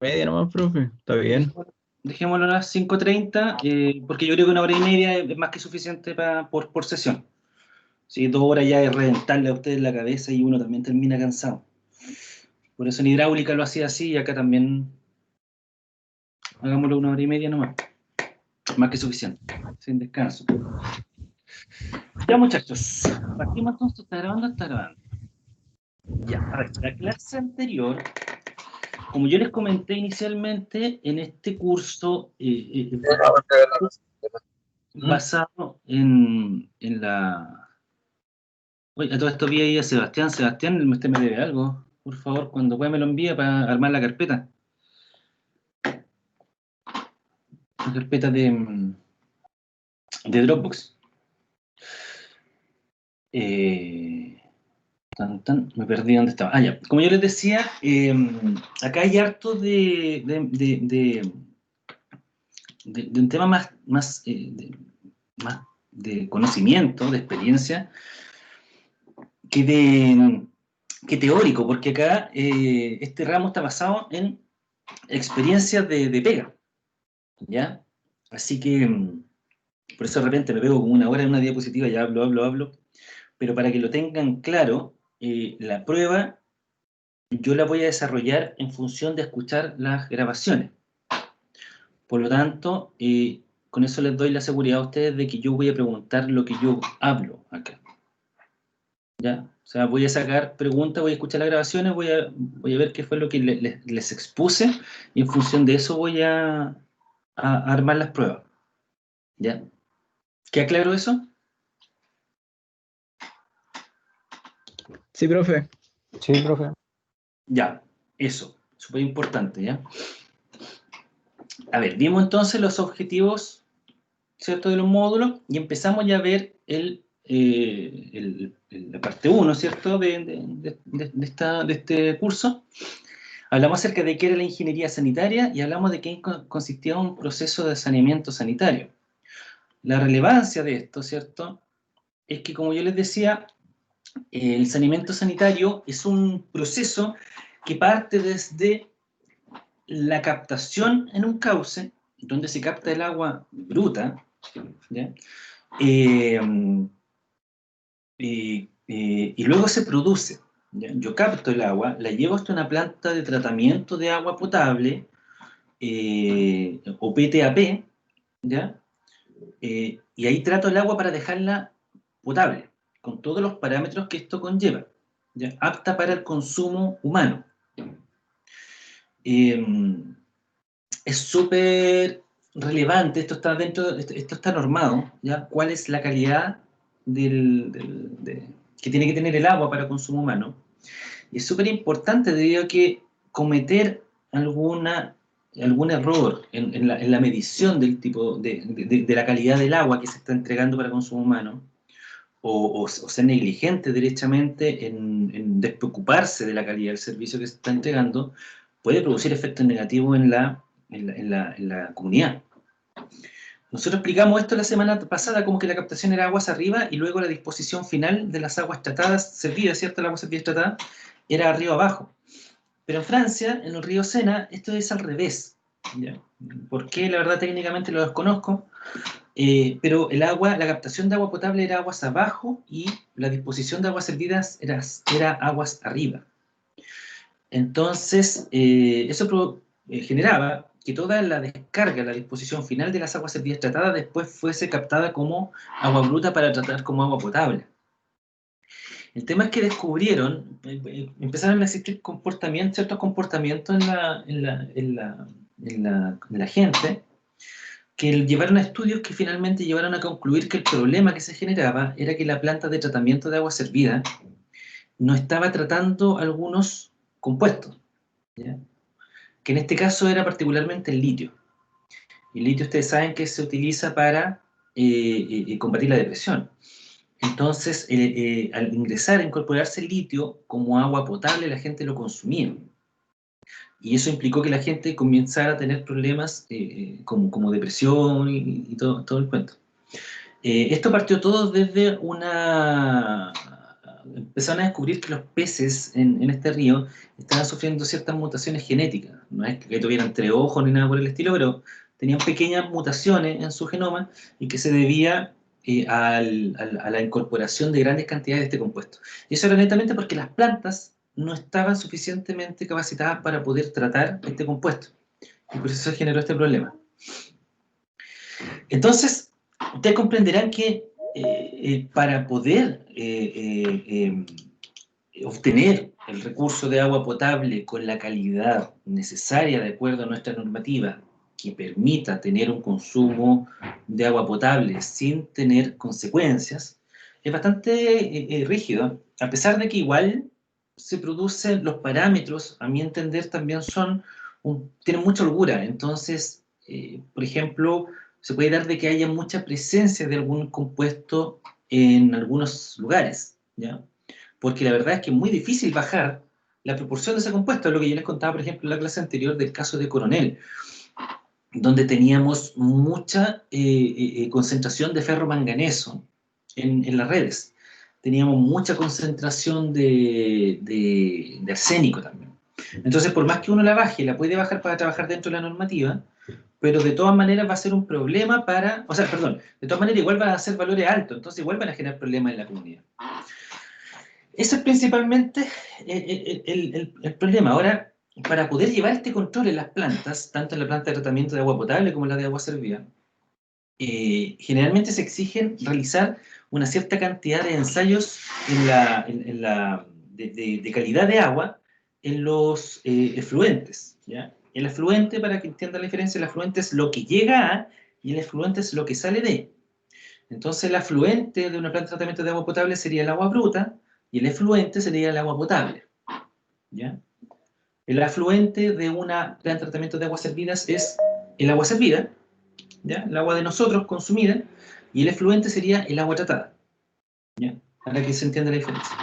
Media nomás, profe. Está bien. Dejémoslo a las 5:30, porque yo creo que 1 hora y media es más que suficiente por sesión. Sí, 2 horas ya es reventarle a ustedes la cabeza y uno también termina cansado. Por eso en hidráulica lo hacía así y acá también hagámoslo 1 hora y media nomás. Más que suficiente. Sin descanso. Ya, muchachos. Partimos entonces. ¿Está grabando? Está grabando. Ya, a ver, la clase anterior, como yo les comenté inicialmente, en este curso basado en la... Oye, a todo esto vi ahí a Sebastián. Sebastián, usted me debe algo. Por favor, cuando pueda me lo envía para armar la carpeta. La carpeta de Dropbox. Me perdí dónde estaba. Ah, ya. Como yo les decía, acá hay harto de un tema más de conocimiento, de experiencia, que, de, que teórico, porque acá este ramo está basado en experiencias de pega, ¿ya? Así que por eso de repente me pego como 1 hora en una diapositiva y hablo, pero para que lo tengan claro, la prueba yo la voy a desarrollar en función de escuchar las grabaciones. Por lo tanto, con eso les doy la seguridad a ustedes de que yo voy a preguntar lo que yo hablo acá. ¿Ya? O sea, voy a sacar preguntas, voy a escuchar las grabaciones, voy a ver qué fue lo que les expuse y en función de eso voy a armar las pruebas. ¿Ya? ¿Queda claro eso? Sí, profe. Sí, profe. Ya, eso. Súper importante, ¿ya? A ver, vimos entonces los objetivos, ¿cierto?, de los módulos y empezamos ya a ver la parte 1, ¿cierto?, de este curso. Hablamos acerca de qué era la ingeniería sanitaria y hablamos de qué consistía un proceso de saneamiento sanitario. La relevancia de esto, ¿cierto?, es que, como yo les decía, el saneamiento sanitario es un proceso que parte desde la captación en un cauce, donde se capta el agua bruta, ¿ya? Eh, y luego se produce. ¿Ya? Yo capto el agua, la llevo hasta una planta de tratamiento de agua potable, o PTAP, ¿ya? Y ahí trato el agua para dejarla potable, con todos los parámetros que esto conlleva, ¿ya? Apta para el consumo humano. Es súper relevante, esto está normado, ¿ya? ¿Cuál es la calidad que tiene que tener el agua para consumo humano? Y es súper importante debido a que cometer algún error en la medición del tipo de la calidad del agua que se está entregando para consumo humano, o ser negligente derechamente en despreocuparse de la calidad del servicio que se está entregando, puede producir efectos negativos en la comunidad. Nosotros explicamos esto la semana pasada, como que la captación era aguas arriba y luego la disposición final de las aguas tratadas, servidas, ¿cierto? El agua servida tratada, era arriba abajo. Pero en Francia, en el río Sena, esto es al revés. ¿Ya? ¿Por qué? La verdad técnicamente lo desconozco, pero la captación de agua potable era aguas abajo y la disposición de aguas servidas era aguas arriba. Entonces, eso generaba que toda la descarga, la disposición final de las aguas servidas tratadas después fuese captada como agua bruta para tratar como agua potable. El tema es que descubrieron, empezaron a existir ciertos comportamientos en la gente, que llevaron a estudios que finalmente llevaron a concluir que el problema que se generaba era que la planta de tratamiento de agua servida no estaba tratando algunos compuestos, ¿ya? Que en este caso era particularmente el litio. El litio, ustedes saben que se utiliza para combatir la depresión. Entonces, al incorporarse el litio como agua potable, la gente lo consumía. Y eso implicó que la gente comenzara a tener problemas como depresión y todo el cuento. Esto partió todo desde empezaron a descubrir que los peces en este río estaban sufriendo ciertas mutaciones genéticas. No es que tuvieran tres ojos ni nada por el estilo, pero tenían pequeñas mutaciones en su genoma y que se debía a la incorporación de grandes cantidades de este compuesto. Y eso era netamente porque las plantas no estaban suficientemente capacitadas para poder tratar este compuesto. Y por eso se generó este problema. Entonces, ustedes comprenderán que para poder obtener el recurso de agua potable con la calidad necesaria de acuerdo a nuestra normativa, que permita tener un consumo de agua potable sin tener consecuencias, es bastante rígido, a pesar de que igual se producen los parámetros, a mi entender, también tienen mucha holgura. Entonces, por ejemplo, se puede dar de que haya mucha presencia de algún compuesto en algunos lugares, ¿ya? Porque la verdad es que es muy difícil bajar la proporción de ese compuesto. Es lo que yo les contaba, por ejemplo, en la clase anterior del caso de Coronel, donde teníamos mucha concentración de ferromanganeso en las redes. Teníamos mucha concentración de arsénico también. Entonces, por más que uno la baje, la puede bajar para trabajar dentro de la normativa, pero de todas maneras va a ser un problema para, o sea, perdón, de todas maneras igual van a ser valores altos, entonces igual van a generar problemas en la comunidad. Eso es principalmente el problema. Ahora, para poder llevar este control en las plantas, tanto en la planta de tratamiento de agua potable como en la de agua servida, generalmente se exigen realizar una cierta cantidad de ensayos de calidad de agua en los efluentes, ¿ya? El efluente, para que entiendan la diferencia, el efluente es lo que llega a y el efluente es lo que sale de. Entonces el afluente de una planta de tratamiento de agua potable sería el agua bruta y el efluente sería el agua potable, ¿ya? El afluente de una planta de tratamiento de aguas servidas es el agua servida, ¿ya? El agua de nosotros consumida, y el efluente sería el agua tratada, ¿ya? Para que se entienda la diferencia.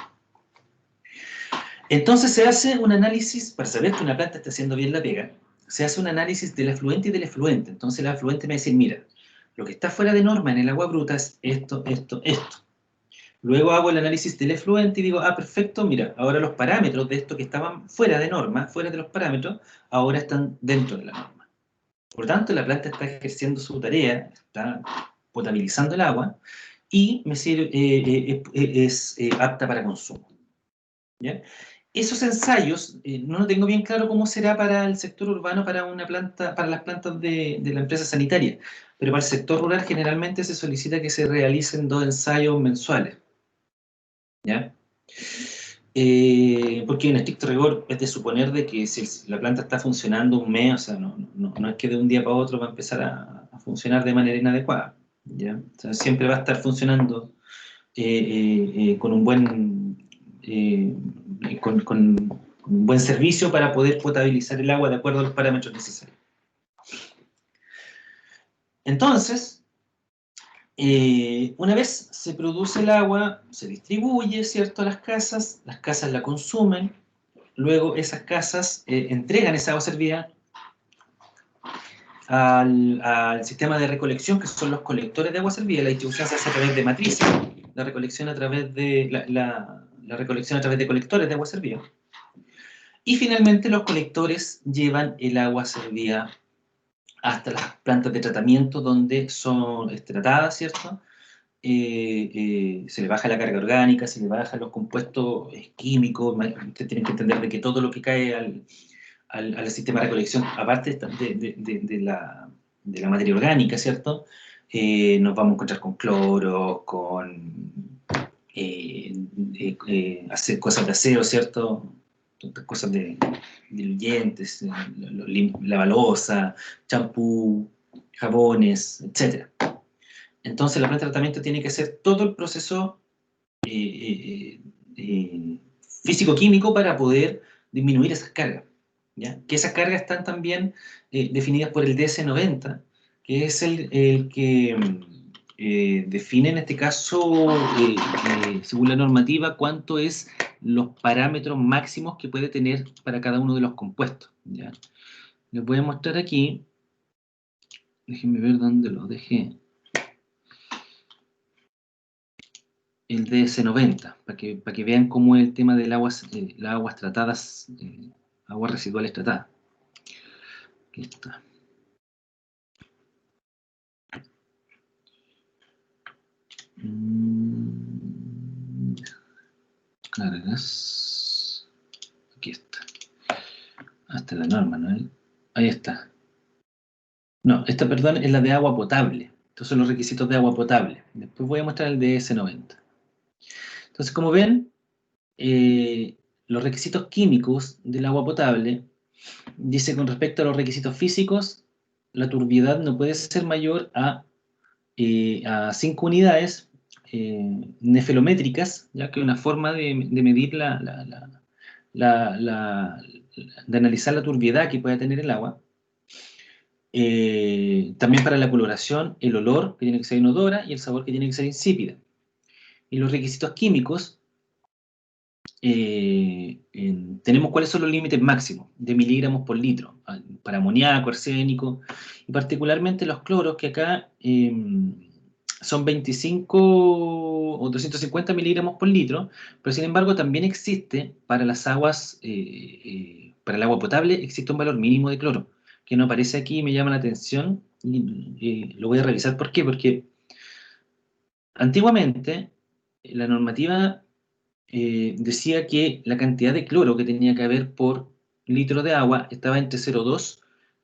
Entonces se hace un análisis, para saber que una planta está haciendo bien la pega, se hace un análisis del afluente y del efluente. Entonces el afluente me dice, mira, lo que está fuera de norma en el agua bruta es esto, esto, esto. Luego hago el análisis del efluente y digo, ah, perfecto, mira, ahora los parámetros de esto que estaban fuera de norma, fuera de los parámetros, ahora están dentro de la norma. Por lo tanto, la planta está ejerciendo su tarea, está potabilizando el agua y me sirve, es apta para consumo, ¿ya? Esos ensayos, no lo tengo bien claro cómo será para el sector urbano, para una planta, para las plantas de la empresa sanitaria, pero para el sector rural generalmente se solicita que se realicen 2 ensayos mensuales, ¿ya? Porque en estricto rigor es de suponer de que si la planta está funcionando un mes, o sea, no es que de un día para otro va a empezar a funcionar de manera inadecuada, ¿ya? O sea, siempre va a estar funcionando con un buen con un buen servicio para poder potabilizar el agua de acuerdo a los parámetros necesarios. Entonces, una vez se produce el agua, se distribuye, ¿cierto?, a las casas la consumen, luego esas casas entregan esa agua servida al sistema de recolección, que son los colectores de agua servida. La distribución se hace a través de matrices, la recolección a través de la recolección a través de colectores de agua servida. Y finalmente los colectores llevan el agua servida hasta las plantas de tratamiento donde son tratadas, ¿cierto? Se le baja la carga orgánica, se le bajan los compuestos químicos. Ustedes tienen que entender de que todo lo que cae al sistema de recolección, aparte de la materia orgánica, ¿cierto? Nos vamos a encontrar con cloro, con hacer cosas de aseo, ¿cierto? Cosas de diluyentes, la balosa, champú, jabones, etc. Entonces la planta de tratamiento tiene que hacer todo el proceso físico-químico para poder disminuir esas cargas, ¿ya? Que esas cargas están también definidas por el DS90, que es el que define en este caso, según la normativa, cuánto es los parámetros máximos que puede tener para cada uno de los compuestos, ¿ya? Les voy a mostrar aquí, déjenme ver dónde lo dejé. el DS90, para que vean cómo es el tema de las aguas tratadas, aguas residuales tratadas. Aquí está. Cargas. Aquí está. Hasta la norma, ¿no? Ahí está. No, esta, perdón, es la de agua potable. Estos son los requisitos de agua potable. Después voy a mostrar el DS90. Entonces, como ven, los requisitos químicos del agua potable, dice con respecto a los requisitos físicos, la turbiedad no puede ser mayor a 5 unidades nefelométricas, ya que es una forma de medir de analizar la turbiedad que pueda tener el agua. También para la coloración, el olor, que tiene que ser inodora, y el sabor, que tiene que ser insípida. Y los requisitos químicos, tenemos cuáles son los límites máximos de miligramos por litro, para amoníaco, arsénico, y particularmente los cloros, que acá son 25 o 250 miligramos por litro, pero sin embargo también existe para las aguas, para el agua potable, existe un valor mínimo de cloro, que no aparece aquí y me llama la atención, y lo voy a revisar. ¿Por qué? Porque antiguamente la normativa decía que la cantidad de cloro que tenía que haber por litro de agua estaba entre 0,2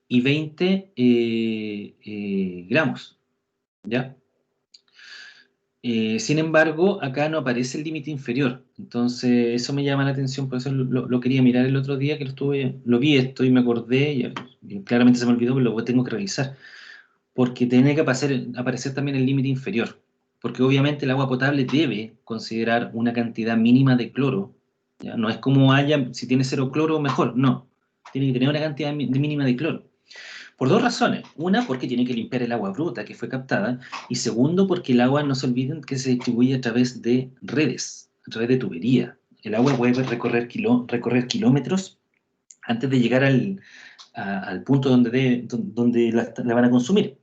y 20 gramos, ¿ya? Sin embargo, acá no aparece el límite inferior, entonces eso me llama la atención, por eso lo quería mirar el otro día que lo vi esto y me acordé, y claramente se me olvidó, pero lo tengo que revisar, porque tiene que aparecer también el límite inferior, porque obviamente el agua potable debe considerar una cantidad mínima de cloro, ¿ya? No es como si tiene 0 cloro, mejor, no, tiene que tener una cantidad mínima de cloro. Por dos razones. Una, porque tiene que limpiar el agua bruta que fue captada, y segundo, porque el agua, no se olviden, que se distribuye a través de redes, a través de tubería. El agua puede recorrer kilómetros antes de llegar al punto donde la van a consumir.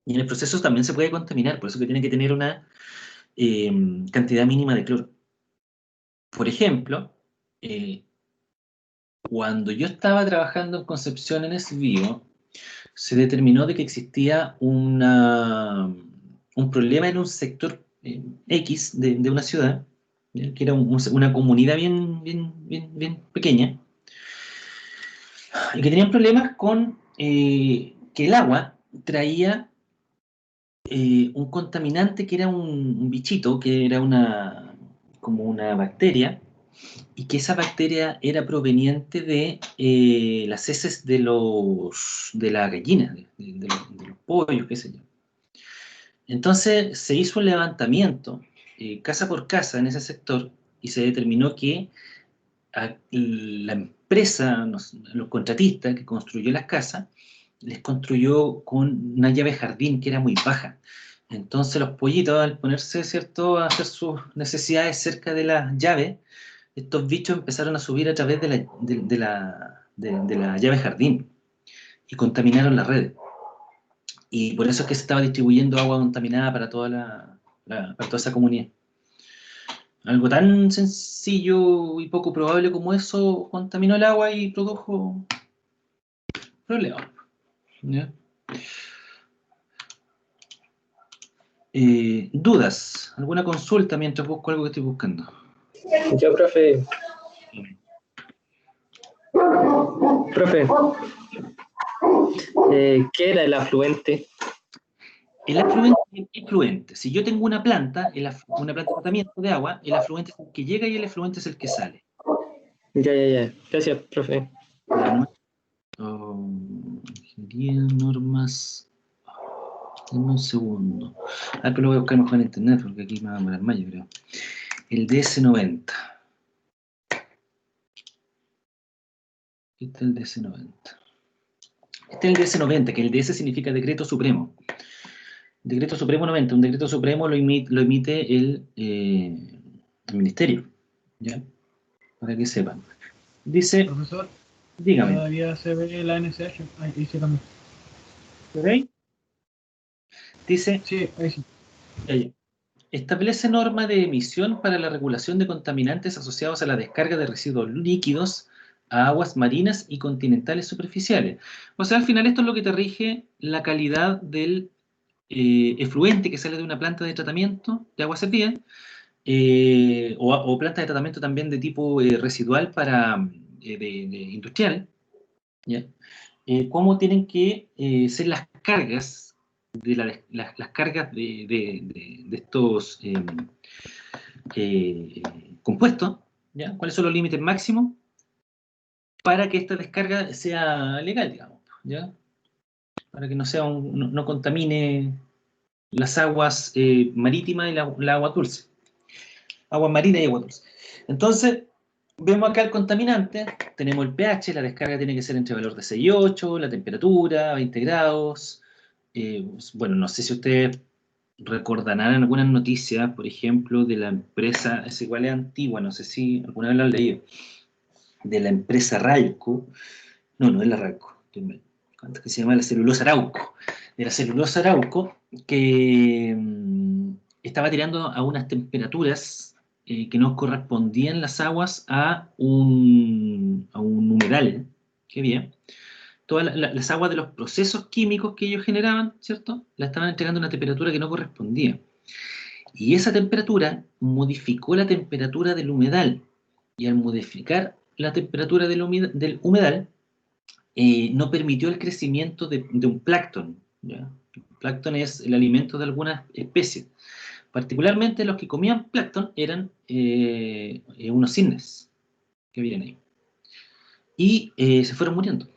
Y en el proceso también se puede contaminar, por eso que tiene que tener una cantidad mínima de cloro. Por ejemplo, cuando yo estaba trabajando en Concepción en SBio, se determinó de que existía un problema en un sector X de una ciudad, ¿ya? Que era una comunidad bien pequeña, y que tenían problemas con que el agua traía un contaminante que era un bichito, que era como una bacteria, y que esa bacteria era proveniente de las heces de la gallina, de los pollos, qué sé yo. Entonces se hizo un levantamiento casa por casa en ese sector, y se determinó que la empresa, los contratistas que construyó las casas, les construyó con una llave jardín que era muy baja. Entonces los pollitos, al ponerse, ¿cierto?, a hacer sus necesidades cerca de la llave, estos bichos empezaron a subir a través de la llave jardín y contaminaron la red. Y por eso es que se estaba distribuyendo agua contaminada para para toda esa comunidad. Algo tan sencillo y poco probable como eso contaminó el agua y produjo problemas, ¿ya? ¿Dudas? ¿Alguna consulta mientras busco algo que estoy buscando? Yo, profe, ¿qué era el afluente? El afluente es el efluente. Si yo tengo una planta de tratamiento de agua, el afluente es el que llega y el efluente es el que sale. Ya. Gracias, profe. Ingeniería, normas. Dame un segundo. Pero lo voy a buscar mejor en internet porque aquí me va a demorar más, yo creo. El DS90. Este es el DS90. Este es el DS90, que el DS significa Decreto Supremo. Decreto Supremo 90. Un decreto supremo lo emite el Ministerio, ¿ya? Para que sepan. Dice, Profesor, dígame. todavía se ve la NSH. Ahí se cambió. ¿Lo veis? Dice, Sí, ahí sí. ya. establece normas de emisión para la regulación de contaminantes asociados a la descarga de residuos líquidos a aguas marinas y continentales superficiales. O sea, al final esto es lo que te rige la calidad del efluente que sale de una planta de tratamiento de agua servida, o plantas de tratamiento también de tipo residual para de industrial, ¿ya? Cómo tienen que ser las cargas las cargas de estos compuestos, ¿ya? ¿Cuáles son los límites máximos para que esta descarga sea legal, digamos, ¿ya? Para que no sea no contamine las aguas marítimas y la agua dulce. Agua marina y agua dulce. Entonces, vemos acá el contaminante, tenemos el pH, la descarga tiene que ser entre valor de 6 y 8, la temperatura, 20 grados. Bueno, no sé si ustedes recordarán algunas noticias, por ejemplo, de la empresa, es igual es antigua, no sé si alguna vez la han leído, de la empresa Ralco. No es la Ralco, ¿cuánto que se llama? La celulosa Arauco. De la celulosa Arauco, que estaba tirando a unas temperaturas que no correspondían las aguas a un humedal. Qué bien. Todas las aguas de los procesos químicos que ellos generaban, ¿cierto? La estaban entregando a una temperatura que no correspondía. Y esa temperatura modificó la temperatura del humedal. Y al modificar la temperatura del humedal, no permitió el crecimiento de un plancton, ¿ya? El plancton es el alimento de algunas especies. Particularmente los que comían plancton eran unos cisnes que vivían ahí. Y se fueron muriendo,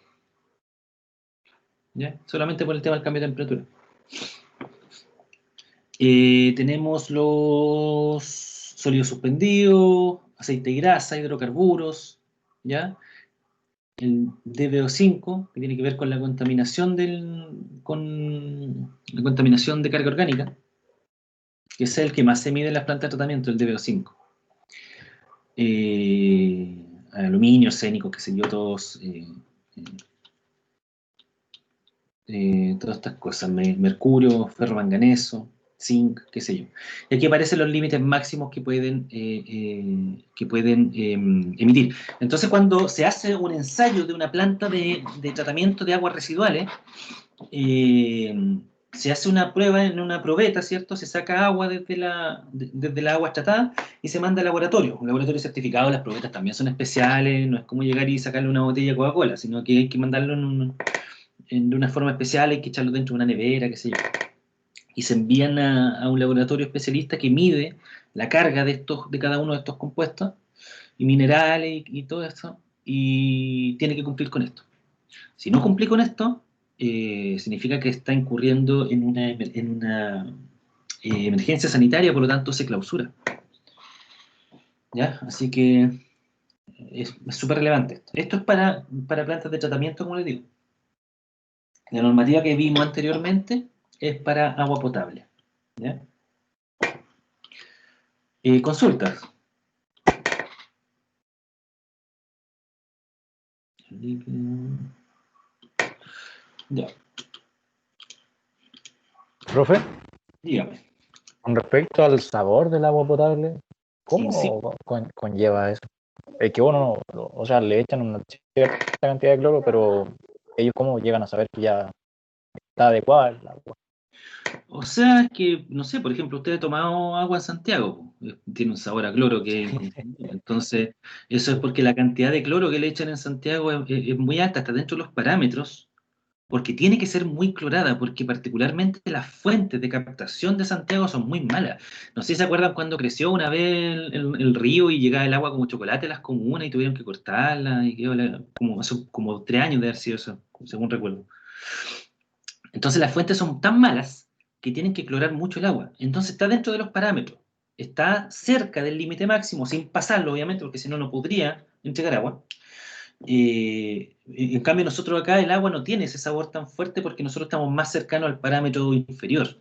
¿ya? Solamente por el tema del cambio de temperatura. Tenemos los sólidos suspendidos, aceite y grasa, hidrocarburos, ¿ya? El DBO5, que tiene que ver con la contaminación la contaminación de carga orgánica, que es el que más se mide en las plantas de tratamiento, el DBO5. Aluminio, arsénico, qué sé yo, todas estas cosas, mercurio, ferro manganeso, zinc, qué sé yo. Y aquí aparecen los límites máximos que pueden emitir. Entonces, cuando se hace un ensayo de una planta de tratamiento de aguas residuales, se hace una prueba en una probeta, ¿cierto? Se saca agua desde la agua tratada y se manda al laboratorio. Un laboratorio certificado, las probetas también son especiales, no es como llegar y sacarle una botella de Coca-Cola, sino que hay que mandarlo de una forma especial, hay que echarlo dentro de una nevera, qué sé yo. Y se envían a un laboratorio especialista que mide la carga de cada uno de estos compuestos, y minerales y todo eso, y tiene que cumplir con esto. Si no cumplí con esto, significa que está incurriendo en una emergencia sanitaria, por lo tanto se clausura. ¿Ya? Así que es súper relevante esto. Esto es para plantas de tratamiento, como les digo. La normativa que vimos anteriormente es para agua potable. ¿Ya? Consultas. Ya, Profe, dígame. con respecto al sabor del agua potable, ¿cómo Sí. conlleva eso? Es que uno, o sea, le echan una cierta cantidad de cloro, pero ellos cómo llegan a saber que ya está adecuada el agua. O sea, es que, no sé, por ejemplo, usted ha tomado agua en Santiago, tiene un sabor a cloro entonces, eso es porque la cantidad de cloro que le echan en Santiago es muy alta, está dentro de los parámetros, porque tiene que ser muy clorada, porque particularmente las fuentes de captación de Santiago son muy malas. No sé si se acuerdan cuando creció una vez el río y llegaba el agua como chocolate a las comunas y tuvieron que cortarla, y quedó como 3 años de haber sido eso, según recuerdo. Entonces las fuentes son tan malas que tienen que clorar mucho el agua. Entonces está dentro de los parámetros, está cerca del límite máximo, sin pasarlo obviamente, porque si no, no podría entregar agua. En cambio nosotros acá el agua no tiene ese sabor tan fuerte porque nosotros estamos más cercanos al parámetro inferior,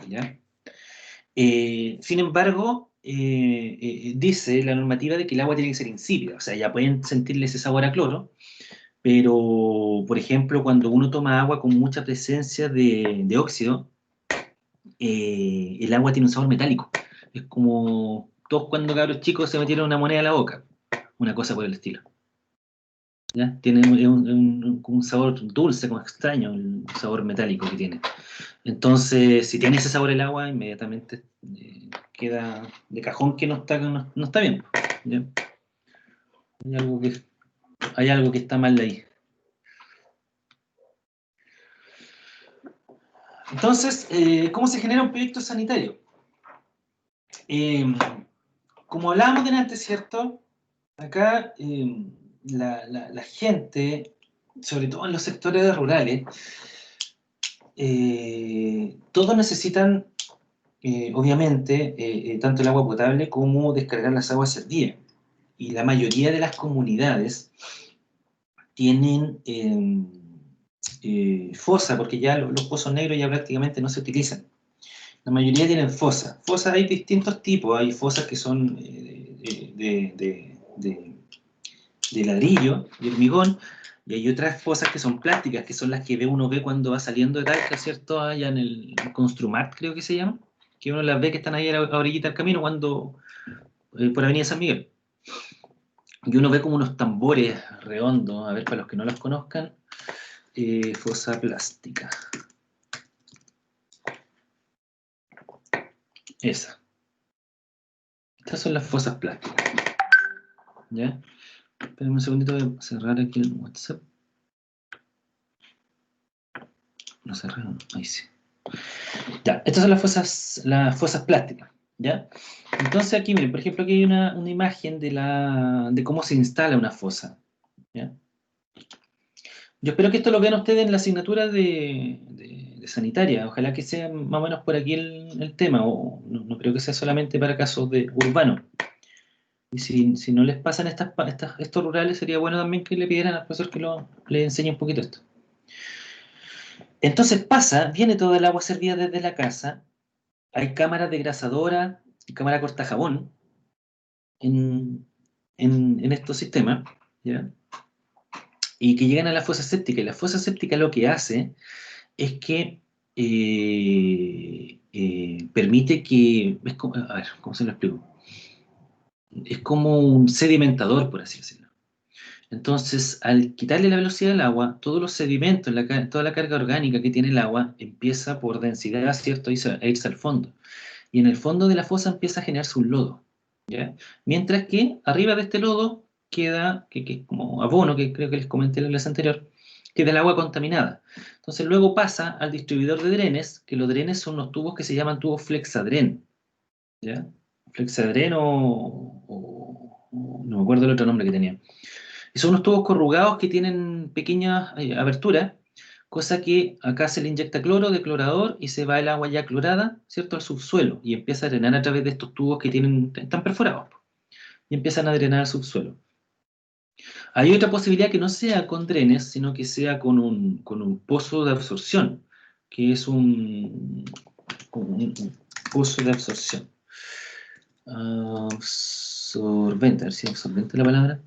¿ya? Sin embargo, dice la normativa de que el agua tiene que ser insípida, o sea, ya pueden sentirle ese sabor a cloro, pero, por ejemplo, cuando uno toma agua con mucha presencia de óxido, el agua tiene un sabor metálico. Es como todos cuando cabros chicos se metieron una moneda a la boca, una cosa por el estilo. ¿Ya? Tiene un sabor dulce, como extraño, el sabor metálico que tiene. Entonces, si tiene ese sabor el agua, inmediatamente queda de cajón que no está bien. ¿Ya? Hay algo que está mal de ahí. Entonces, ¿cómo se genera un proyecto sanitario? Como hablábamos delante, ¿cierto? Acá la gente, sobre todo en los sectores rurales, todos necesitan, obviamente, tanto el agua potable como descargar las aguas servidas. Y la mayoría de las comunidades tienen fosa, porque ya los pozos negros ya prácticamente no se utilizan. La mayoría tienen fosa. Fosas hay distintos tipos. Hay fosas que son de ladrillo, de hormigón, y hay otras fosas que son plásticas, que son las que uno ve cuando va saliendo de Talca, ¿cierto? Allá en el Construmat, creo que se llama, que uno las ve que están ahí a la orillita del camino cuando por Avenida San Miguel. Y uno ve como unos tambores redondos, a ver, para los que no los conozcan, fosa plástica. Esa. Estas son las fosas plásticas. ¿Ya? Esperen un segundito, voy a cerrar aquí el WhatsApp. Lo cerraron, ahí sí. Ya, estas son las fosas plásticas. ¿Ya? Entonces aquí, miren, por ejemplo, aquí hay una imagen de cómo se instala una fosa. ¿Ya? Yo espero que esto lo vean ustedes en la asignatura de sanitaria. Ojalá que sea más o menos por aquí el tema, o no creo que sea solamente para casos de urbanos. Y si no les pasan estos rurales, sería bueno también que le pidieran al profesor que le enseñe un poquito esto. Entonces viene toda el agua servida desde la casa, hay cámaras degrasadora y cámara cortajabón en estos sistemas, ¿ya? Y que llegan a la fosa séptica. Y la fosa séptica lo que hace es que permite que... a ver, ¿cómo se lo explico? Es como un sedimentador, por así decirlo. Entonces, al quitarle la velocidad al agua, todos los sedimentos, toda la carga orgánica que tiene el agua, empieza por densidad, ¿cierto?, a irse al fondo. Y en el fondo de la fosa empieza a generarse un lodo, ¿ya? Mientras que arriba de este lodo queda, que es como abono, que creo que les comenté en la clase anterior, queda el agua contaminada. Entonces luego pasa al distribuidor de drenes, que los drenes son unos tubos que se llaman tubos flexadren, ¿ya? Flexadren no me acuerdo el otro nombre que tenía. Y son unos tubos corrugados que tienen pequeñas aberturas, cosa que acá se le inyecta cloro, declorador, y se va el agua ya clorada, ¿cierto?, al subsuelo, y empieza a drenar a través de estos tubos que están perforados, y empiezan a drenar al subsuelo. Hay otra posibilidad que no sea con drenes, sino que sea con un pozo de absorción, que es un pozo de absorción. Absorbente, a ver si es absorbente la palabra.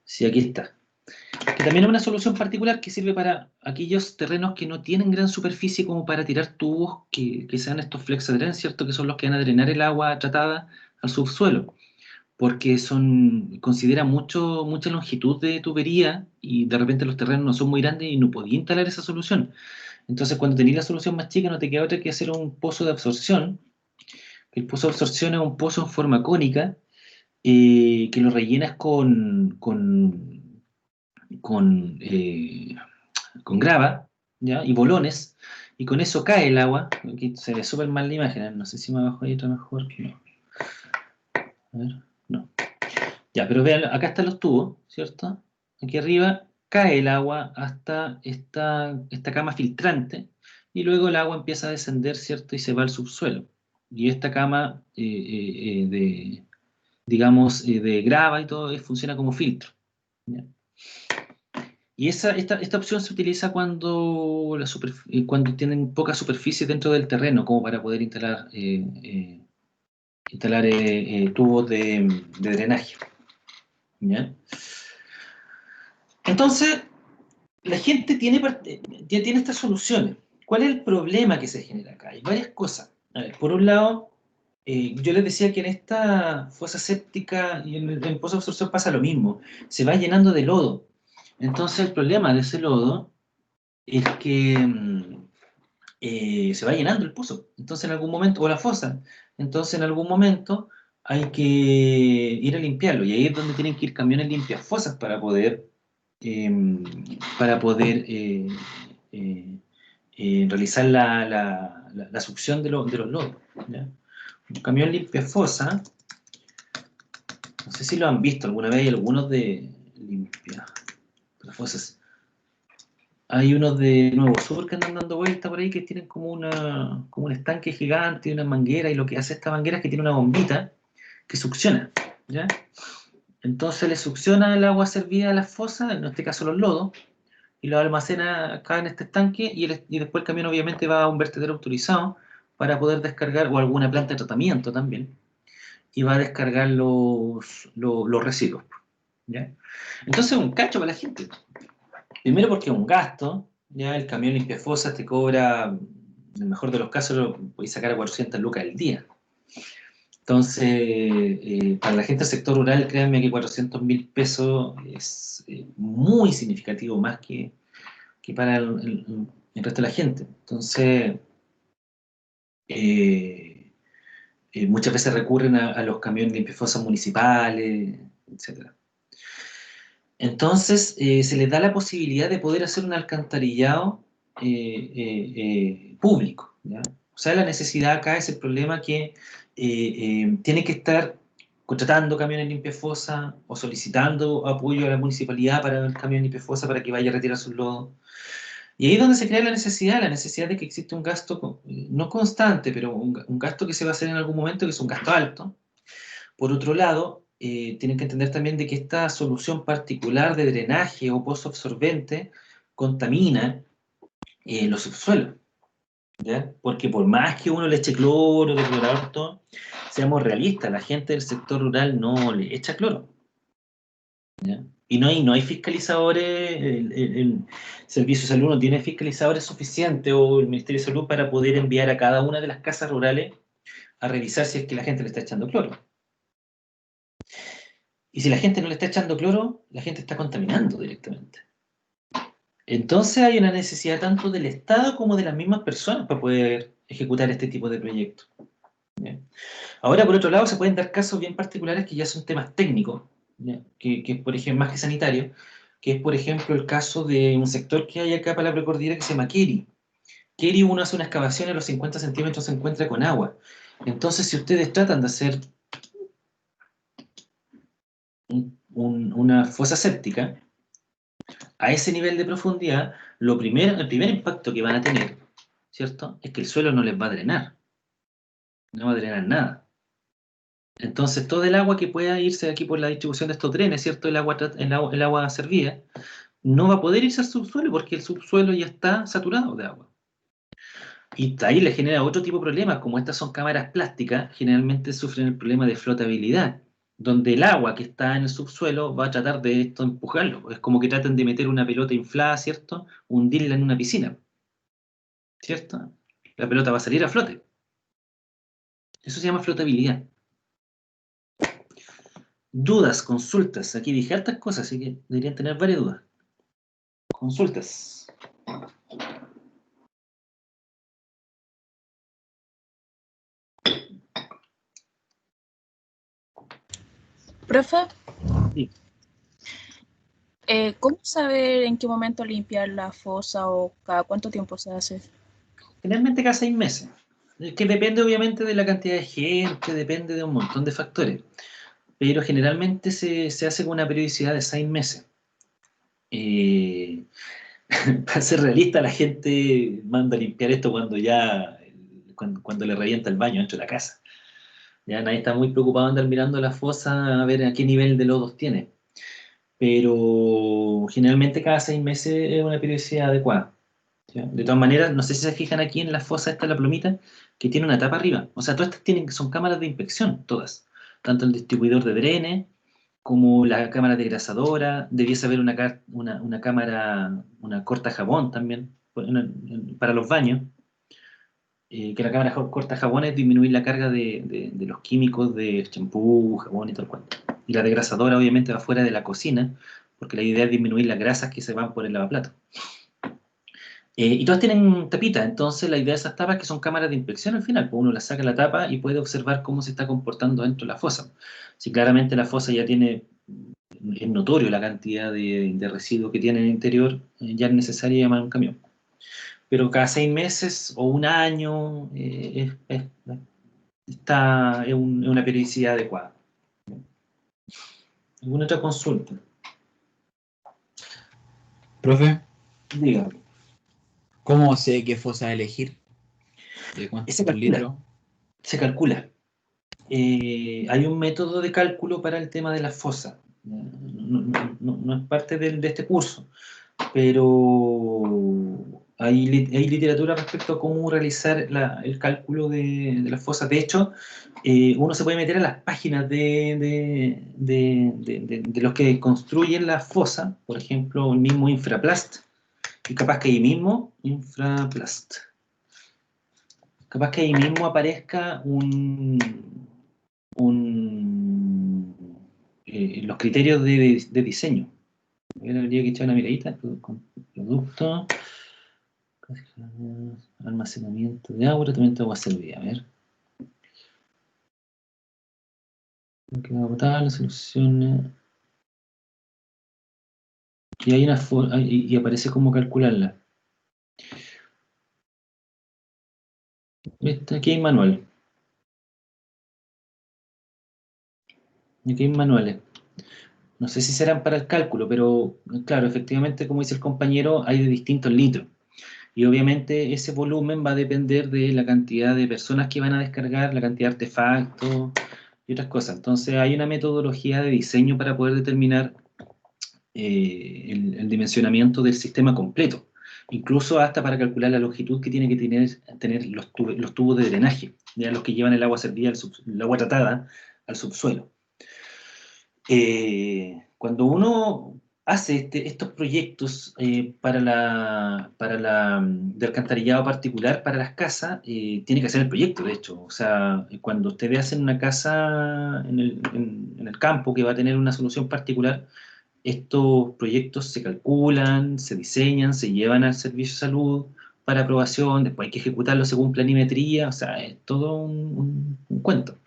Sí, aquí está. Que también es una solución particular que sirve para aquellos terrenos que no tienen gran superficie como para tirar tubos que sean estos flexadren, ¿cierto?, que son los que van a drenar el agua tratada al subsuelo, porque considera mucha longitud de tubería y de repente los terrenos no son muy grandes y no podía instalar esa solución. Entonces, cuando tenías la solución más chica, no te queda otra que hacer un pozo de absorción. El pozo de absorción es un pozo en forma cónica que lo rellenas con grava, ¿ya?, y bolones, y con eso cae el agua. Aquí se ve súper mal la imagen, no sé si me abajo hay otra mejor. No. A ver, no. Ya, pero vean, acá están los tubos, ¿cierto? Aquí arriba cae el agua hasta esta cama filtrante, y luego el agua empieza a descender, ¿cierto?, y se va al subsuelo. Y esta cama digamos, de grava y todo, funciona como filtro, ¿ya? Y esta opción se utiliza cuando tienen poca superficie dentro del terreno, como para poder instalar tubos de drenaje, ¿ya? Entonces, la gente ya tiene estas soluciones. ¿Cuál es el problema que se genera acá? Hay varias cosas. A ver, por un lado, yo les decía que en esta fosa séptica y en el pozo de absorción pasa lo mismo, se va llenando de lodo. Entonces el problema de ese lodo es que se va llenando el pozo, entonces en algún momento, o la fosa, entonces en algún momento hay que ir a limpiarlo, y ahí es donde tienen que ir camiones limpias fosas eh, para poder realizar la succión de los lodos, ¿ya? Un camión limpia fosa, no sé si lo han visto alguna vez, hay algunos de limpia fosas. Hay unos de Nuevo Sur que andan dando vueltas por ahí que tienen como un estanque gigante y una manguera, y lo que hace esta manguera es que tiene una bombita que succiona, ¿ya? Entonces le succiona el agua servida a las fosas, en este caso los lodos, y lo almacena acá en este estanque, y después el camión obviamente va a un vertedero autorizado para poder descargar, o alguna planta de tratamiento también, y va a descargar los residuos, ¿ya? Entonces un cacho para la gente. Primero porque es un gasto, ya el camión limpia fosas te cobra, en el mejor de los casos, lo podéis sacar a 400 lucas al día. Entonces, para la gente del sector rural, créanme que 400.000 pesos es muy significativo, más que para el resto de la gente. Entonces, eh, muchas veces recurren a los camiones limpiafosas municipales, etc. Entonces, se les da la posibilidad de poder hacer un alcantarillado público, ¿ya? O sea, la necesidad acá es el problema que tiene que estar contratando camiones limpiafosa o solicitando apoyo a la municipalidad para el camión limpiafosa para que vaya a retirar sus lodos. Y ahí es donde se crea la necesidad de que existe un gasto, no constante, pero un gasto que se va a hacer en algún momento, que es un gasto alto. Por otro lado, tienen que entender también de que esta solución particular de drenaje o pozo absorbente contamina los subsuelos, ¿ya? Porque por más que uno le eche cloro, declorador, todo, seamos realistas, la gente del sector rural no le echa cloro, ¿ya? Y no hay fiscalizadores, el Servicio de Salud no tiene fiscalizadores suficientes, o el Ministerio de Salud, para poder enviar a cada una de las casas rurales a revisar si es que la gente le está echando cloro. Y si la gente no le está echando cloro, la gente está contaminando directamente. Entonces hay una necesidad tanto del Estado como de las mismas personas para poder ejecutar este tipo de proyectos. ¿Ya? Ahora, por otro lado, se pueden dar casos bien particulares que ya son temas técnicos, ¿ya? Que por ejemplo, más que sanitarios, que es, por ejemplo, el caso de un sector que hay acá para la precordillera que se llama Keri. Keri, uno hace una excavación, a los 50 centímetros se encuentra con agua. Entonces, si ustedes tratan de hacer una fosa séptica a ese nivel de profundidad, el primer impacto que van a tener, ¿cierto?, es que el suelo no les va a drenar. No va a drenar nada. Entonces, todo el agua que pueda irse aquí por la distribución de estos drenes, ¿cierto?, el agua servida, no va a poder irse al subsuelo porque el subsuelo ya está saturado de agua. Y ahí le genera otro tipo de problemas, como estas son cámaras plásticas, generalmente sufren el problema de flotabilidad, donde el agua que está en el subsuelo va a tratar de esto empujarlo. Es como que traten de meter una pelota inflada, ¿cierto?, hundirla en una piscina, ¿cierto? La pelota va a salir a flote. Eso se llama flotabilidad. Dudas, consultas. Aquí dije hartas cosas, así que deberían tener varias dudas. Consultas. Profe, Sí. ¿Cómo saber en qué momento limpiar la fosa o cada cuánto tiempo se hace? Generalmente cada 6 meses. Es que depende obviamente de la cantidad de gente, depende de un montón de factores. Pero generalmente se hace con una periodicidad de 6 meses. Eh, para ser realista, la gente manda a limpiar esto cuando le revienta el baño dentro de la casa. Ya nadie está muy preocupado de andar mirando la fosa a ver a qué nivel de lodos tiene. Pero generalmente cada 6 meses es una periodicidad adecuada, ¿ya? De todas maneras, no sé si se fijan aquí en la fosa esta, la plomita, que tiene una tapa arriba. O sea, todas estas son cámaras de inspección, todas. Tanto el distribuidor de drenes, como la cámara degrasadora, debiese haber una cámara, una corta jabón también, para los baños. que la cámara corta jabón es disminuir la carga de los químicos de champú, jabón y todo el cuento. Y la desgrasadora obviamente va fuera de la cocina, porque la idea es disminuir las grasas que se van por el lavaplato. Y todas tienen tapita, entonces la idea de esas tapas es que son cámaras de inspección al final, pues uno las saca la tapa y puede observar cómo se está comportando dentro de la fosa. Si claramente la fosa ya tiene, es notorio la cantidad de residuos que tiene en el interior, ya es necesario llamar a un camión. Pero cada 6 meses o un año es una periodicidad adecuada. ¿Alguna otra consulta? Profe, Dígame. ¿cómo sé qué fosa elegir? ¿De cuántos Se calcula. litros? Se calcula. Hay un método de cálculo para el tema de la fosa. No es parte de este curso, pero hay literatura respecto a cómo realizar el cálculo de las fosas. De hecho, uno se puede meter a las páginas de los que construyen la fosa, por ejemplo, el mismo Infraplast, y capaz que ahí mismo, Infraplast, capaz que ahí mismo aparezca los criterios de diseño. Habría que echar una miradita con producto, almacenamiento de agua, tratamiento de agua servida. A ver. Agua potable, soluciones. Y hay una y aparece cómo calcularla. Aquí hay manual. Aquí hay manuales. No sé si serán para el cálculo, pero claro, efectivamente, como dice el compañero, hay de distintos litros. Y obviamente ese volumen va a depender de la cantidad de personas que van a descargar, la cantidad de artefactos y otras cosas. Entonces hay una metodología de diseño para poder determinar el dimensionamiento del sistema completo. Incluso hasta para calcular la longitud que tiene que tener los tubos de drenaje, ya los que llevan el agua servida, el agua tratada al subsuelo. Cuando uno hace estos proyectos de alcantarillado particular para las casas, tiene que hacer el proyecto, de hecho. O sea, cuando ustedes hacen una casa en el campo que va a tener una solución particular, estos proyectos se calculan, se diseñan, se llevan al servicio de salud para aprobación, después hay que ejecutarlo según planimetría, o sea, es todo un cuento.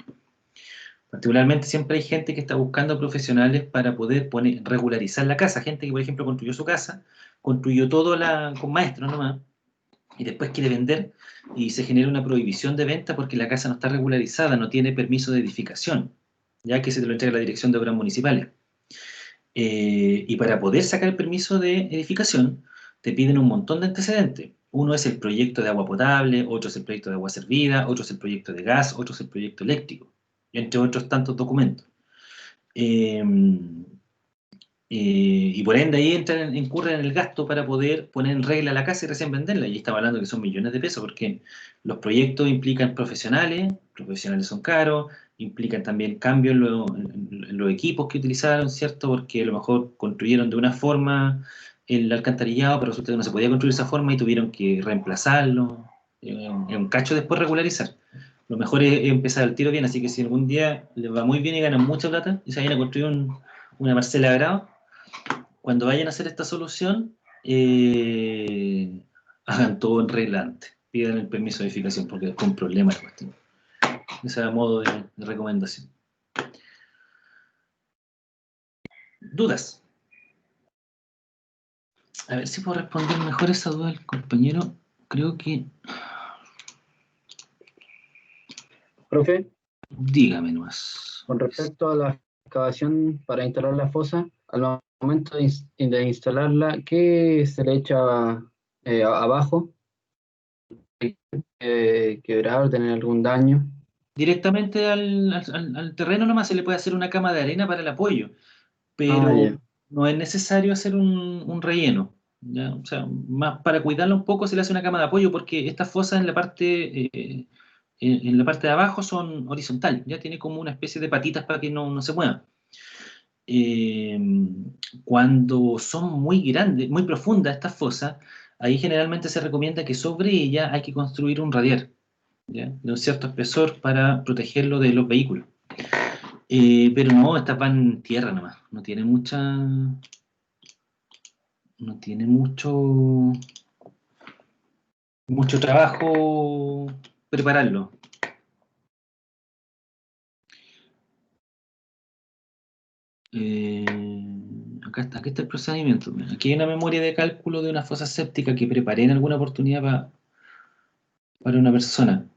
Particularmente siempre hay gente que está buscando profesionales para poder regularizar la casa. Gente que, por ejemplo, construyó su casa, construyó todo con maestros nomás, y después quiere vender y se genera una prohibición de venta porque la casa no está regularizada, no tiene permiso de edificación, ya que se te lo entrega la Dirección de Obras Municipales. Y para poder sacar el permiso de edificación, te piden un montón de antecedentes. Uno es el proyecto de agua potable, otro es el proyecto de agua servida, otro es el proyecto de gas, otro es el proyecto eléctrico, entre otros tantos documentos. Y por ende ahí incurren en el gasto para poder poner en regla la casa y recién venderla. Y estamos hablando que son millones de pesos porque los proyectos implican profesionales son caros, implican también cambios en los equipos que utilizaron, ¿cierto? Porque a lo mejor construyeron de una forma el alcantarillado, pero resulta que no se podía construir de esa forma y tuvieron que reemplazarlo. Es un cacho después regularizar. Lo mejor es empezar el tiro bien, así que si algún día les va muy bien y ganan mucha plata y se vayan a construir una parcela de grado, cuando vayan a hacer esta solución, hagan todo en regla antes. Pidan el permiso de edificación porque después es un problema la cuestión. Ese es a modo de recomendación. ¿Dudas? A ver si puedo responder mejor esa duda del compañero. Creo que... Profe, Dígame nomás. con respecto a la excavación para instalar la fosa, al momento de instalarla, ¿qué se le echa abajo? ¿Quebrar, tener algún daño? Directamente al terreno nomás se le puede hacer una cama de arena para el apoyo, Ah, pero ya. no es necesario hacer un relleno. ¿Ya? O sea, más para cuidarla un poco se le hace una cama de apoyo porque estas fosas en la parte de abajo son horizontales, ya tiene como una especie de patitas para que no se muevan. Eh, Cuando son muy grandes, muy profundas estas fosas, ahí generalmente se recomienda que sobre ella hay que construir un radier. ¿ya? De un cierto espesor para protegerlo de los vehículos. Pero no, esta va en tierra nomás, no tiene mucho trabajo prepararlo. Aquí está el procedimiento. Mira, aquí hay una memoria de cálculo de una fosa séptica que preparé en alguna oportunidad para una persona.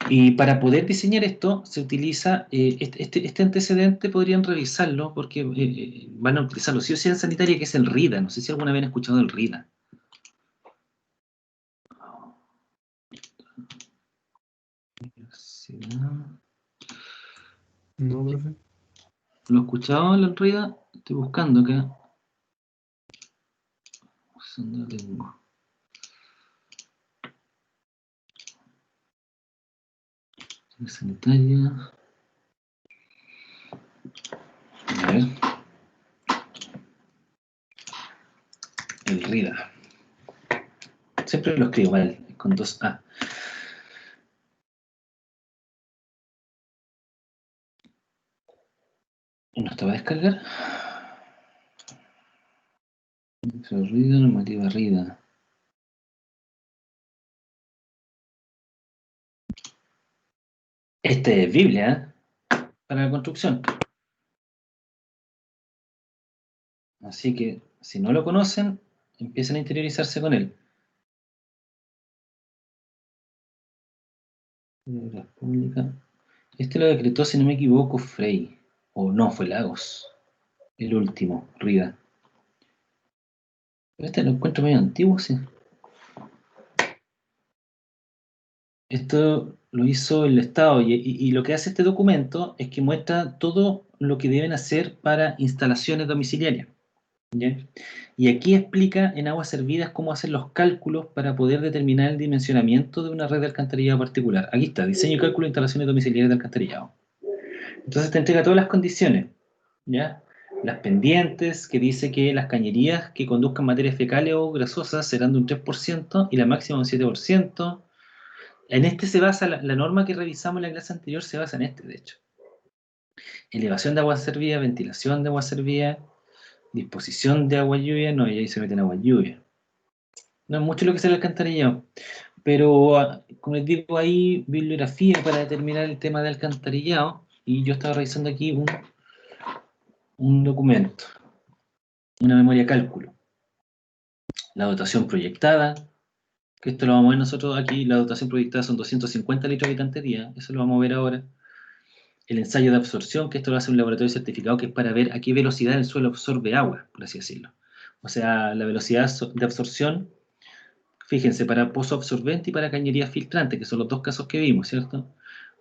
Y para poder diseñar esto, se utiliza este antecedente, podrían revisarlo, porque van a utilizarlo sí o sí en sanitaria, que es el RIDA. No sé si alguna vez han escuchado el RIDA. No, profe. ¿Lo he escuchado el RIDA? Estoy buscando acá. ¿Dónde lo tengo? Sanitaria. A ver. El RIDA. Siempre lo escribo mal, con 2A. ¿No está para descargar? RIDA, normativa RIDA. Este es Biblia, ¿eh? Para la construcción. Así que, si no lo conocen, empiecen a interiorizarse con él. Pública. Este lo decretó, si no me equivoco, Frey. O no, fue Lagos. El último, RIDA. Pero este lo encuentro medio antiguo, sí. Esto lo hizo el Estado y lo que hace este documento es que muestra todo lo que deben hacer para instalaciones domiciliarias. ¿Ya? Y aquí explica en aguas servidas cómo hacer los cálculos para poder determinar el dimensionamiento de una red de alcantarillado particular. Aquí está, diseño y cálculo de instalaciones domiciliarias de alcantarillado. Entonces te entrega todas las condiciones, ¿ya? Las pendientes, que dice que las cañerías que conduzcan materias fecales o grasosas serán de un 3% y la máxima un 7%. En este se basa, la norma que revisamos en la clase anterior se basa en este, de hecho. Elevación de agua servida, ventilación de agua servida, disposición de agua lluvia, no, y ahí se meten agua lluvia. No es mucho lo que es el alcantarillado, pero como les digo, hay bibliografía para determinar el tema de alcantarillado, y yo estaba revisando aquí un documento, una memoria cálculo. La dotación proyectada, que esto lo vamos a ver nosotros aquí, la dotación proyectada son 250 litros de alcantarilla, eso lo vamos a ver ahora. El ensayo de absorción, que esto lo hace un laboratorio certificado, que es para ver a qué velocidad el suelo absorbe agua, por así decirlo. O sea, la velocidad de absorción, fíjense, para pozo absorbente y para cañería filtrante, que son los dos casos que vimos, ¿cierto?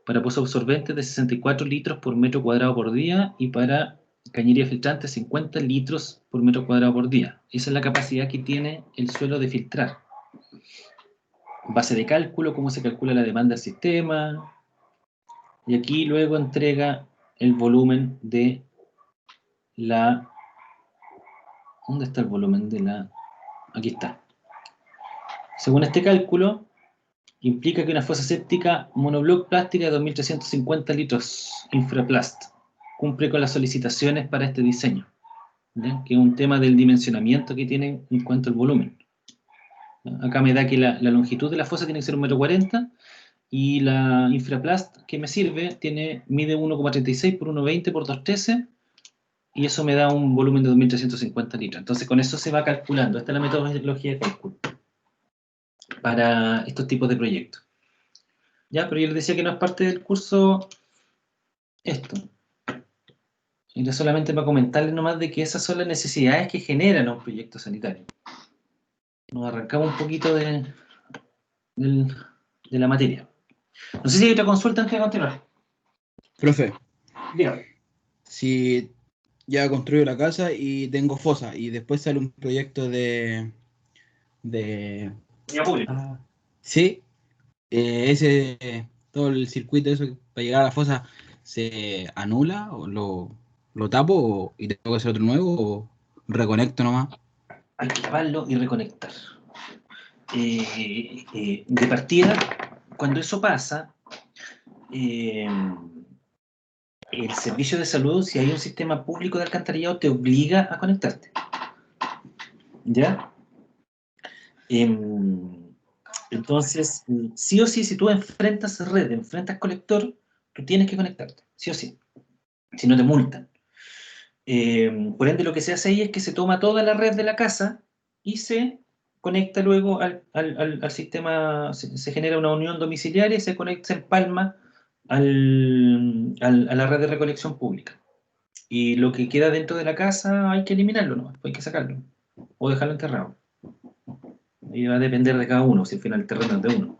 Para pozo absorbente de 64 litros por metro cuadrado por día y para cañería filtrante 50 litros por metro cuadrado por día. Esa es la capacidad que tiene el suelo de filtrar. Base de cálculo, cómo se calcula la demanda del sistema. Y aquí luego entrega el volumen de la... ¿Dónde está el volumen de la...? Aquí está. Según este cálculo, implica que una fosa séptica monobloc plástica de 2.350 litros infraplast cumple con las solicitaciones para este diseño, ¿ya? Que es un tema del dimensionamiento que tiene en cuanto al volumen. Acá me da que la longitud de la fosa tiene que ser 1,40 m y la infraplast que me sirve mide 1,36 por 1,20 por 2,13 y eso me da un volumen de 2.350 litros. Entonces con eso se va calculando. Esta es la metodología de cálculo para estos tipos de proyectos. Ya, pero yo les decía que no es parte del curso esto. Era solamente para comentarles nomás de que esas son las necesidades que generan un proyecto sanitario. Nos arrancamos un poquito de la materia. No sé si hay otra consulta antes de continuar. Profe, Dígame. si ya construyo la casa y tengo fosa y después sale un proyecto de Ya público. sí, todo el circuito eso para llegar a la fosa se anula o lo tapo y tengo que hacer otro nuevo o reconecto nomás. Hay que taparlo y reconectar. De partida, cuando eso pasa, el servicio de salud, si hay un sistema público de alcantarillado, te obliga a conectarte. ¿Ya? Entonces, sí o sí, si tú enfrentas red, enfrentas colector, tú tienes que conectarte, sí o sí, si no te multan. Por ende, lo que se hace ahí es que se toma toda la red de la casa y se conecta luego al sistema, se genera una unión domiciliaria y se conecta, se empalma a la red de recolección pública. Y lo que queda dentro de la casa hay que eliminarlo, ¿no? Hay que sacarlo o dejarlo enterrado. Y va a depender de cada uno, si al final el terreno es de uno.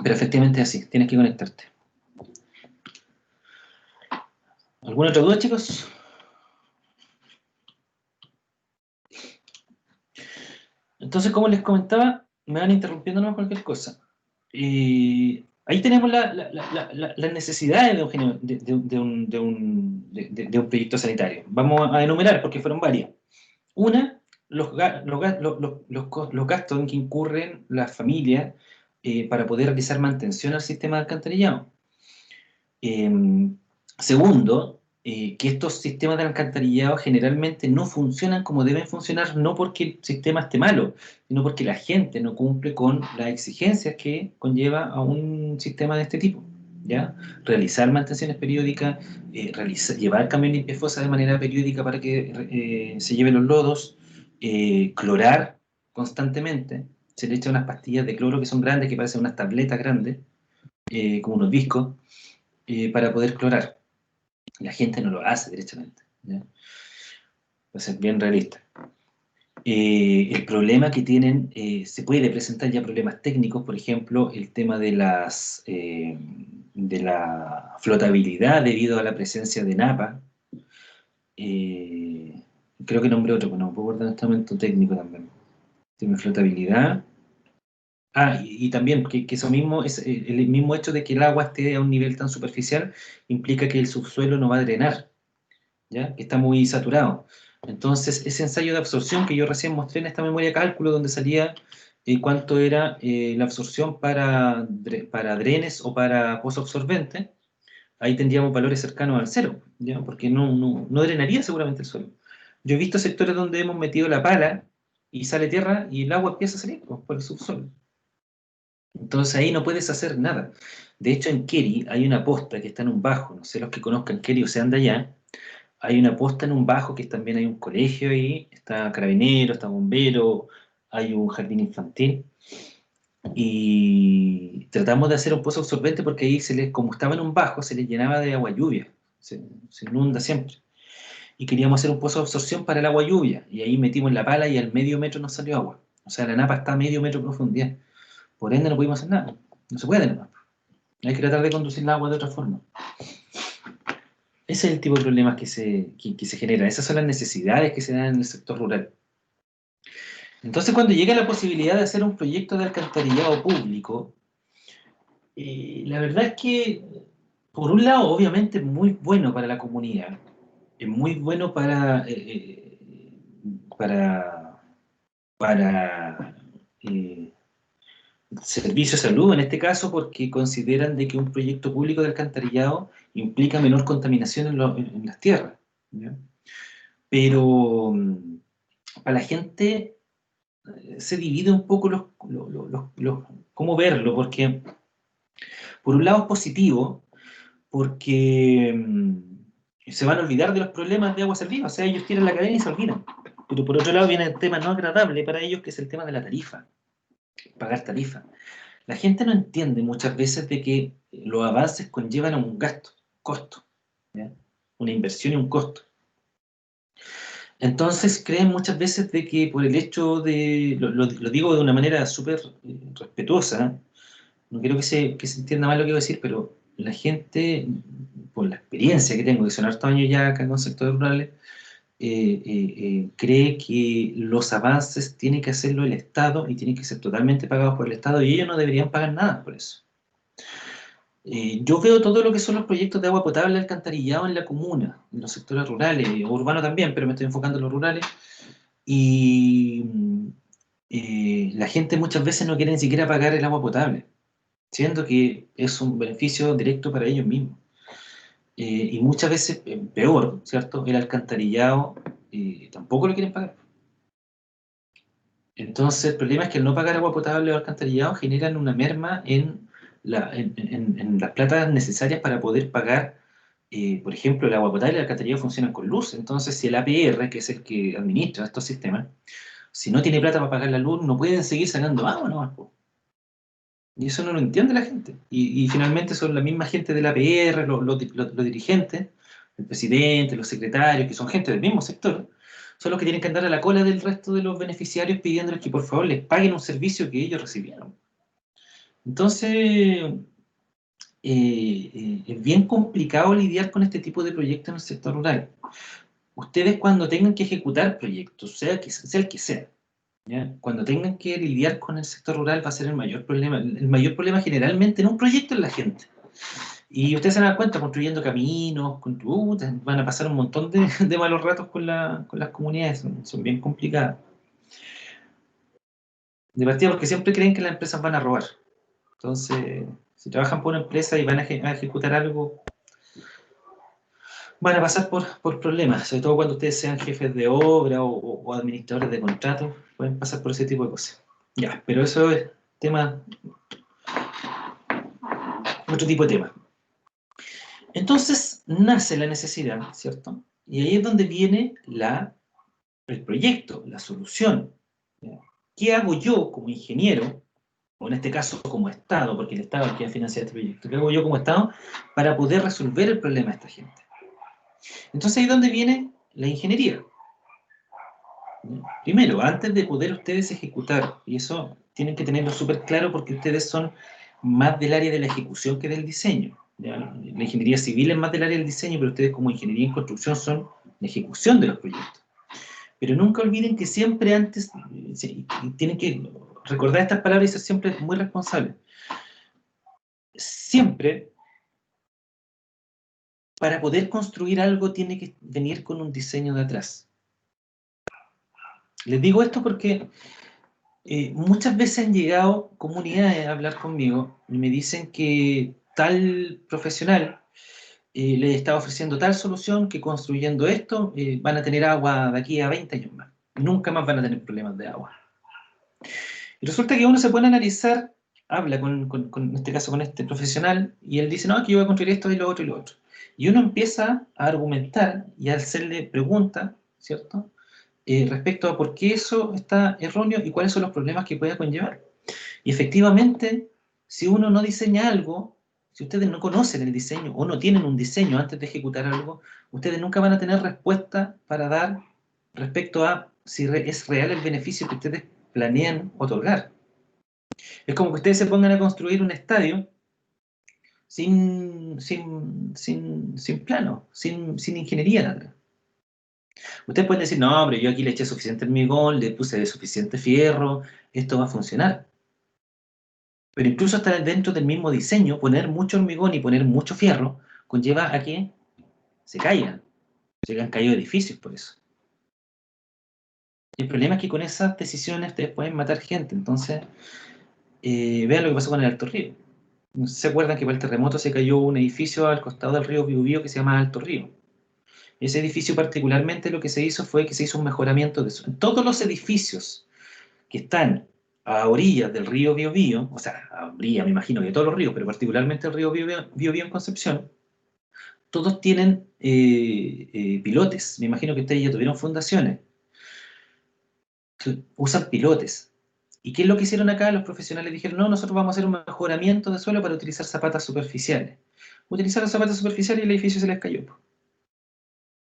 Pero efectivamente es así, tienes que conectarte. ¿Alguna otra duda, chicos? Entonces, como les comentaba, me van interrumpiendo no cualquier cosa. Ahí tenemos las necesidades de un proyecto sanitario. Vamos a enumerar porque fueron varias. Una, los gastos en que incurren las familias para poder realizar mantención al sistema de alcantarillado. Segundo, que estos sistemas de alcantarillado generalmente no funcionan como deben funcionar, no porque el sistema esté malo, sino porque la gente no cumple con las exigencias que conlleva a un sistema de este tipo. ¿Ya? Realizar mantenciones periódicas, llevar camión limpiafosa de manera periódica para que se lleven los lodos, clorar constantemente. Se le echa unas pastillas de cloro que son grandes, que parecen unas tabletas grandes, como unos discos, para poder clorar. La gente no lo hace derechamente. ¿Ya? Para ser bien realista. El problema que tienen, se puede presentar ya problemas técnicos, por ejemplo, el tema de la flotabilidad debido a la presencia de napa. Creo que nombré otro, pero no puedo guardar en este momento técnico también. Tiene flotabilidad. Y también que eso mismo, es el mismo hecho de que el agua esté a un nivel tan superficial, implica que el subsuelo no va a drenar, ¿ya? Que está muy saturado. Entonces, ese ensayo de absorción que yo recién mostré en esta memoria cálculo, donde salía cuánto era la absorción para drenes o para post-absorbente, ahí tendríamos valores cercanos al cero, ¿ya? Porque no drenaría seguramente el suelo. Yo he visto sectores donde hemos metido la pala y sale tierra y el agua empieza a salir por el subsuelo. Entonces ahí no puedes hacer nada. De hecho, en Keri hay una posta que está en un bajo, no sé los que conozcan Keri o sean de allá, hay una posta en un bajo que también hay un colegio ahí, está carabinero, está bombero, hay un jardín infantil, y tratamos de hacer un pozo absorbente porque ahí como estaba en un bajo, se les llenaba de agua lluvia, se inunda siempre. Y queríamos hacer un pozo de absorción para el agua lluvia, y ahí metimos la pala y al medio metro nos salió agua. O sea, la napa está a medio metro de profundidad. Por ende no pudimos hacer nada. No se puede nada. Hay que tratar de conducir el agua de otra forma. Ese es el tipo de problemas que se genera. Esas son las necesidades que se dan en el sector rural. Entonces, cuando llega la posibilidad de hacer un proyecto de alcantarillado público, la verdad es que, por un lado, obviamente es muy bueno para la comunidad. Es muy bueno para servicio de salud, en este caso, porque consideran de que un proyecto público de alcantarillado implica menor contaminación en las tierras, ¿ya? Pero para la gente se divide un poco cómo verlo, porque por un lado es positivo, porque se van a olvidar de los problemas de agua servida, o sea, ellos tiran la cadena y se olvidan. Pero por otro lado viene el tema no agradable para ellos, que es el tema de la tarifa, pagar tarifa. La gente no entiende muchas veces de que los avances conllevan a un gasto, costo, ¿ya? Una inversión y un costo. Entonces creen muchas veces de que por el hecho de, lo digo de una manera súper respetuosa, no quiero que se entienda mal lo que voy a decir, pero la gente, por la experiencia que tengo, que son hartos años ya acá en los sectores rurales, cree que los avances tiene que hacerlo el Estado y tienen que ser totalmente pagados por el Estado y ellos no deberían pagar nada por eso. Yo veo todo lo que son los proyectos de agua potable alcantarillado en la comuna, en los sectores rurales, urbanos también, pero me estoy enfocando en los rurales, y la gente muchas veces no quiere ni siquiera pagar el agua potable, siendo que es un beneficio directo para ellos mismos. Y muchas veces, peor, ¿cierto? El alcantarillado tampoco lo quieren pagar. Entonces, el problema es que al no pagar agua potable o alcantarillado generan una merma en las platas necesarias para poder pagar, por ejemplo, el agua potable y el alcantarillado funcionan con luz. Entonces, si el APR, que es el que administra estos sistemas, si no tiene plata para pagar la luz, no pueden seguir sacando agua nomás, po. Y eso no lo entiende la gente. Y finalmente son la misma gente del APR, los dirigentes, el presidente, los secretarios, que son gente del mismo sector, son los que tienen que andar a la cola del resto de los beneficiarios pidiéndoles que por favor les paguen un servicio que ellos recibieron. Entonces, es bien complicado lidiar con este tipo de proyectos en el sector rural. Ustedes cuando tengan que ejecutar proyectos, sea el que sea, ¿ya? Cuando tengan que lidiar con el sector rural va a ser el mayor problema. El mayor problema generalmente en un proyecto es la gente. Y ustedes se van a dar cuenta, construyendo caminos, van a pasar un montón de malos ratos con las comunidades, son bien complicadas. De partida porque siempre creen que las empresas van a robar. Entonces, si trabajan por una empresa y van a ejecutar algo, van a pasar por problemas, sobre todo cuando ustedes sean jefes de obra o administradores de contratos, pueden pasar por ese tipo de cosas. Ya, pero eso es otro tipo de tema. Entonces nace la necesidad, ¿cierto? Y ahí es donde viene el proyecto, la solución. ¿Ya? ¿Qué hago yo como ingeniero, o en este caso como Estado, porque el Estado es quien financia este proyecto, qué hago yo como Estado para poder resolver el problema de esta gente? Entonces ahí es donde viene la ingeniería. Primero, antes de poder ustedes ejecutar, y eso tienen que tenerlo súper claro porque ustedes son más del área de la ejecución que del diseño. ¿Ya? La ingeniería civil es más del área del diseño, pero ustedes como ingeniería en construcción son la ejecución de los proyectos. Pero nunca olviden que siempre antes, tienen que recordar estas palabras y ser siempre muy responsables. Siempre, para poder construir algo, tiene que venir con un diseño de atrás. Les digo esto porque muchas veces han llegado comunidades a hablar conmigo y me dicen que tal profesional les está ofreciendo tal solución que construyendo esto van a tener agua de aquí a 20 años más. Nunca más van a tener problemas de agua. Y resulta que uno se puede analizar, habla en este caso con este profesional y él dice, no, aquí yo voy a construir esto y lo otro y lo otro. Y uno empieza a argumentar y a hacerle preguntas, ¿cierto? Respecto a por qué eso está erróneo y cuáles son los problemas que puede conllevar. Y efectivamente, si uno no diseña algo, si ustedes no conocen el diseño o no tienen un diseño antes de ejecutar algo, ustedes nunca van a tener respuesta para dar respecto a si es real el beneficio que ustedes planean otorgar. Es como que ustedes se pongan a construir un estadio sin plano, sin ingeniería atrás. Ustedes pueden decir, no, hombre, yo aquí le eché suficiente hormigón, le puse suficiente fierro, esto va a funcionar. Pero incluso hasta dentro del mismo diseño, poner mucho hormigón y poner mucho fierro conlleva a que se caigan. Se han caído edificios por eso. Y el problema es que con esas decisiones ustedes pueden matar gente. Entonces, vean lo que pasó con el Alto Río. No sé si se acuerdan que para el terremoto se cayó un edificio al costado del río Biobío que se llama Alto Río. Ese edificio particularmente lo que se hizo fue que se hizo un mejoramiento de eso. En todos los edificios que están a orillas del río Biobío, o sea, a orillas me imagino que todos los ríos, pero particularmente el río Biobío en Concepción, todos tienen pilotes. Me imagino que ustedes ya tuvieron fundaciones. Usan pilotes. ¿Y qué es lo que hicieron acá? Los profesionales dijeron, no, nosotros vamos a hacer un mejoramiento de suelo para utilizar zapatas superficiales. Utilizaron zapatas superficiales y el edificio se les cayó.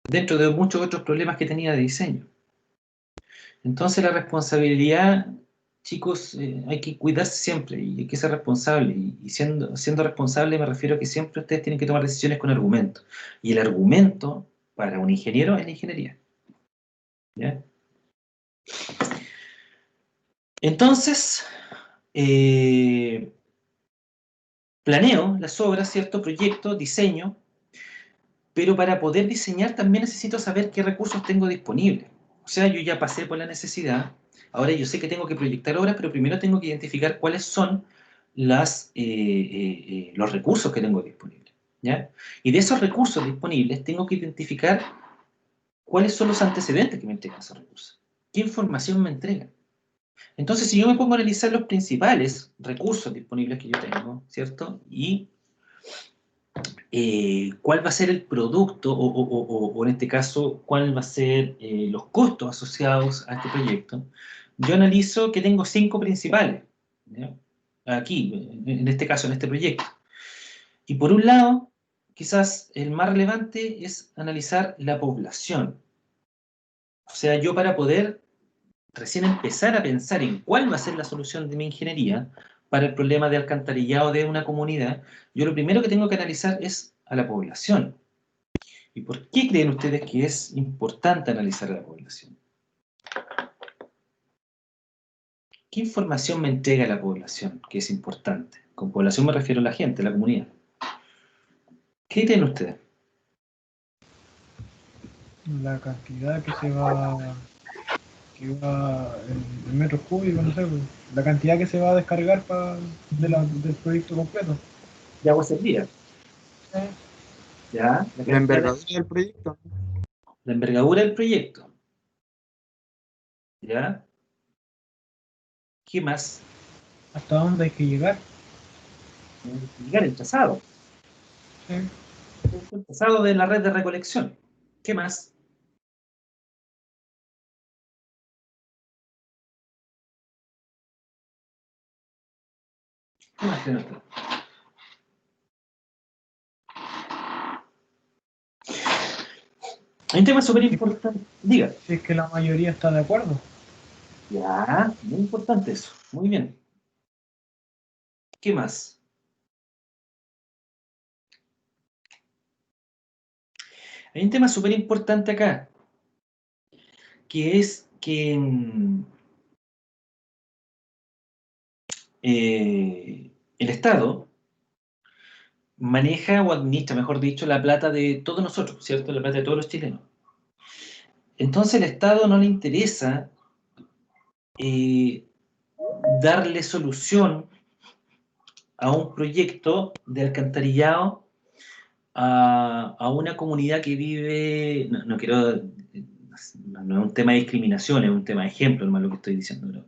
Dentro de muchos otros problemas que tenía de diseño. Entonces la responsabilidad, chicos, hay que cuidarse siempre y hay que ser responsable. Y siendo responsable me refiero a que siempre ustedes tienen que tomar decisiones con argumentos. Y el argumento para un ingeniero es la ingeniería. ¿Ya? Entonces, planeo las obras, ¿cierto? Proyecto, diseño, pero para poder diseñar también necesito saber qué recursos tengo disponibles. O sea, yo ya pasé por la necesidad Ahora yo sé que tengo que proyectar obras, pero primero tengo que identificar cuáles son los recursos que tengo disponibles, ¿ya? Y de esos recursos disponibles tengo que identificar cuáles son los antecedentes que me entregan esos recursos. ¿Qué información me entregan? Entonces, si yo me pongo a analizar los principales recursos disponibles que yo tengo, ¿cierto? Y cuál va a ser el producto, o en este caso, cuál va a ser los costos asociados a este proyecto, yo analizo que tengo 5 principales, ¿ya? Aquí, en este caso, en este proyecto. Y por un lado, quizás el más relevante es analizar la población. O sea, yo para poder recién empezar a pensar en cuál va a ser la solución de mi ingeniería para el problema de alcantarillado de una comunidad, yo lo primero que tengo que analizar es a la población. ¿Y por qué creen ustedes que es importante analizar a la población? ¿Qué información me entrega la población que es importante? Con población me refiero a la gente, a la comunidad. ¿Qué creen ustedes? La cantidad que va en metros cúbicos, no sé, pues, la cantidad que se va a descargar del proyecto completo. De agua servida. ¿Ya? La envergadura del proyecto. La envergadura del proyecto. ¿Ya? ¿Qué más? ¿Hasta dónde hay que llegar? Llegar el trazado. Sí. El trazado de la red de recolección. ¿Qué más? ¿Qué más tiene usted? Hay un tema súper importante. Diga. Si es que la mayoría está de acuerdo. Ya, muy importante eso. Muy bien. ¿Qué más? Hay un tema súper importante acá, que es que el Estado maneja o administra, mejor dicho, la plata de todos nosotros, ¿cierto? La plata de todos los chilenos. Entonces al Estado no le interesa darle solución a un proyecto de alcantarillado a una comunidad que vive, no quiero, no es un tema de discriminación, es un tema de ejemplo, hermano, lo que estoy diciendo, ¿no?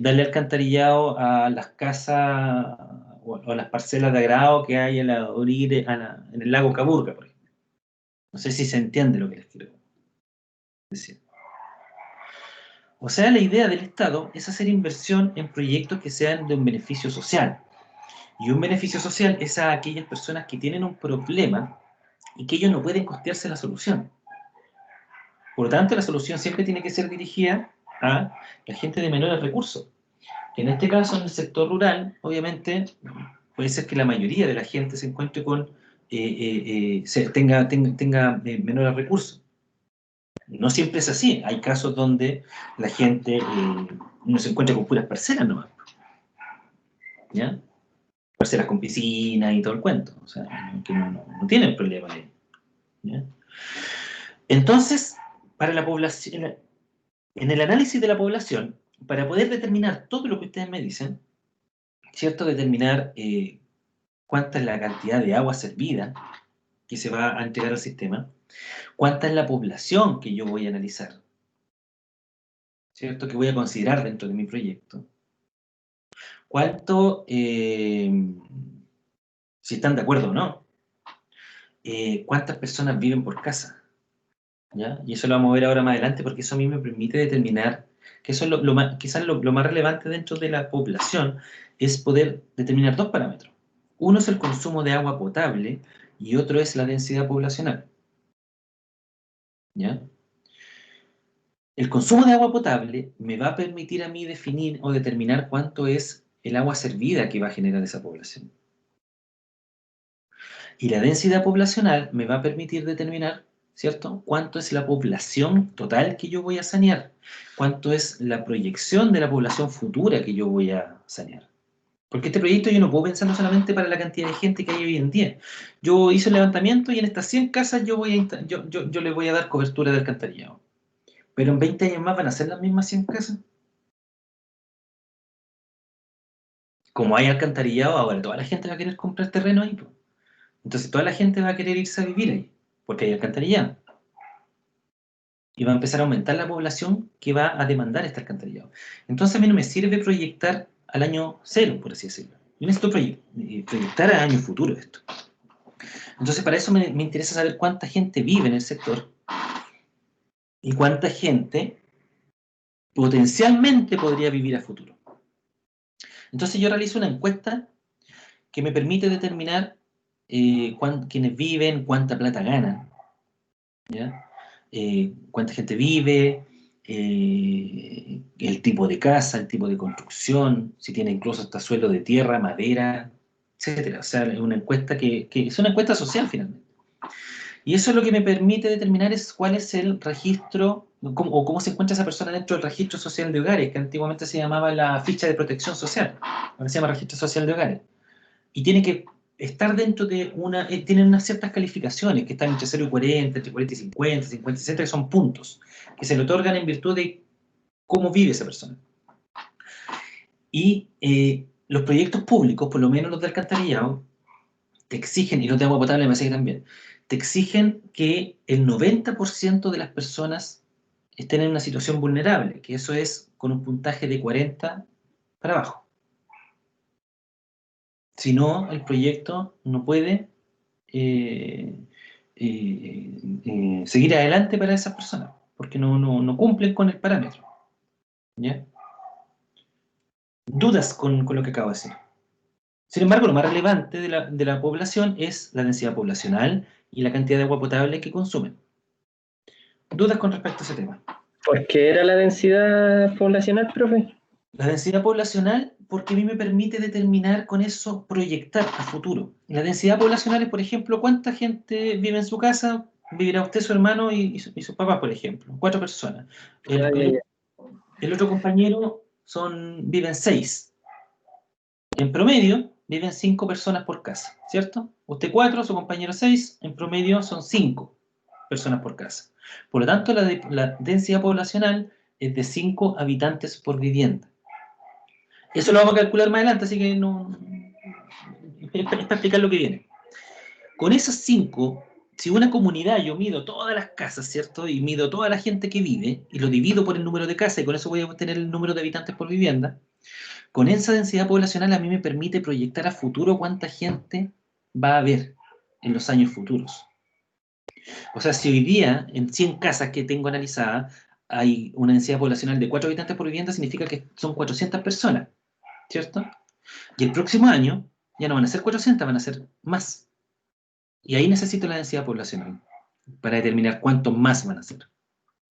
Darle alcantarillado a las casas o a las parcelas de agrado que hay en la orilla, en el lago Caburga, por ejemplo. No sé si se entiende lo que les quiero decir. O sea, la idea del Estado es hacer inversión en proyectos que sean de un beneficio social. Y un beneficio social es a aquellas personas que tienen un problema y que ellos no pueden costearse la solución. Por lo tanto, la solución siempre tiene que ser dirigida a la gente de menores recursos. En este caso, en el sector rural, obviamente, puede ser que la mayoría de la gente se encuentre con, tenga menores recursos. No siempre es así. Hay casos donde la gente no se encuentra con puras parcelas nomás. ¿Ya? Parcelas con piscina y todo el cuento. O sea, que no tienen problema ahí. ¿Ya? Entonces, para la población, en el análisis de la población, para poder determinar todo lo que ustedes me dicen, ¿cierto? Determinar cuánta es la cantidad de agua servida que se va a entregar al sistema, cuánta es la población que yo voy a analizar, ¿cierto? Que voy a considerar dentro de mi proyecto. Cuánto, si están de acuerdo o no, cuántas personas viven por casa, ¿ya? Y eso lo vamos a ver ahora más adelante porque eso a mí me permite determinar, que eso es quizás lo más relevante dentro de la población, es poder determinar 2 parámetros. Uno es el consumo de agua potable y otro es la densidad poblacional. ¿Ya? El consumo de agua potable me va a permitir a mí definir o determinar cuánto es el agua servida que va a generar esa población. Y la densidad poblacional me va a permitir determinar, ¿cierto?, cuánto es la población total que yo voy a sanear, cuánto es la proyección de la población futura que yo voy a sanear. Porque este proyecto yo no puedo pensarlo solamente para la cantidad de gente que hay hoy en día. Yo hice el levantamiento y en estas 100 casas yo le voy a dar cobertura de alcantarillado. Pero en 20 años más van a ser las mismas 100 casas. Como hay alcantarillado, ahora toda la gente va a querer comprar terreno ahí, po. Entonces toda la gente va a querer irse a vivir ahí, porque hay alcantarillado. Y va a empezar a aumentar la población que va a demandar este alcantarillado. Entonces a mí no me sirve proyectar al año cero, por así decirlo. Yo necesito proyectar a año futuro esto. Entonces para eso me interesa saber cuánta gente vive en el sector y cuánta gente potencialmente podría vivir a futuro. Entonces yo realizo una encuesta que me permite determinar quiénes viven, cuánta plata ganan, ¿ya? Cuánta gente vive, el tipo de casa, el tipo de construcción, si tiene incluso hasta suelo de tierra, madera, etcétera. O sea, es una encuesta que es una encuesta social finalmente. Y eso es lo que me permite determinar es cuál es el registro, o cómo se encuentra esa persona dentro del registro social de hogares, que antiguamente se llamaba la ficha de protección social, ahora se llama registro social de hogares. Y tiene que estar dentro de tienen unas ciertas calificaciones, que están entre 0 y 40, entre 40 y 50, 50 y 60, que son puntos, que se le otorgan en virtud de cómo vive esa persona. Y los proyectos públicos, por lo menos los de alcantarillado, te exigen, y los de agua potable me parece que también, te exigen que el 90% de las personas estén en una situación vulnerable, que eso es con un puntaje de 40 para abajo. Si no, el proyecto no puede seguir adelante para esas personas, porque no cumplen con el parámetro. ¿Ya? Dudas con lo que acabo de decir. Sin embargo, lo más relevante de la población es la densidad poblacional y la cantidad de agua potable que consumen. ¿Dudas con respecto a ese tema? ¿Por qué era la densidad poblacional, profe? La densidad poblacional, porque a mí me permite determinar con eso, proyectar a futuro. La densidad poblacional es, por ejemplo, cuánta gente vive en su casa, vivirá usted, su hermano y su papá, por ejemplo. 4 personas. El otro compañero viven 6. En promedio, viven 5 personas por casa, ¿cierto? Usted 4, su compañero 6, en promedio son 5 personas por casa. Por lo tanto, la densidad poblacional es de 5 habitantes por vivienda. Eso lo vamos a calcular más adelante, así que no... Es para explicar lo que viene. Con esas 5, si una comunidad, yo mido todas las casas, ¿cierto? Y mido toda la gente que vive, y lo divido por el número de casas, y con eso voy a obtener el número de habitantes por vivienda, con esa densidad poblacional a mí me permite proyectar a futuro cuánta gente va a haber en los años futuros. O sea, si hoy día, en 100 casas que tengo analizadas, hay una densidad poblacional de 4 habitantes por vivienda, significa que son 400 personas, ¿cierto? Y el próximo año ya no van a ser 400, van a ser más. Y ahí necesito la densidad poblacional para determinar cuántos más van a ser.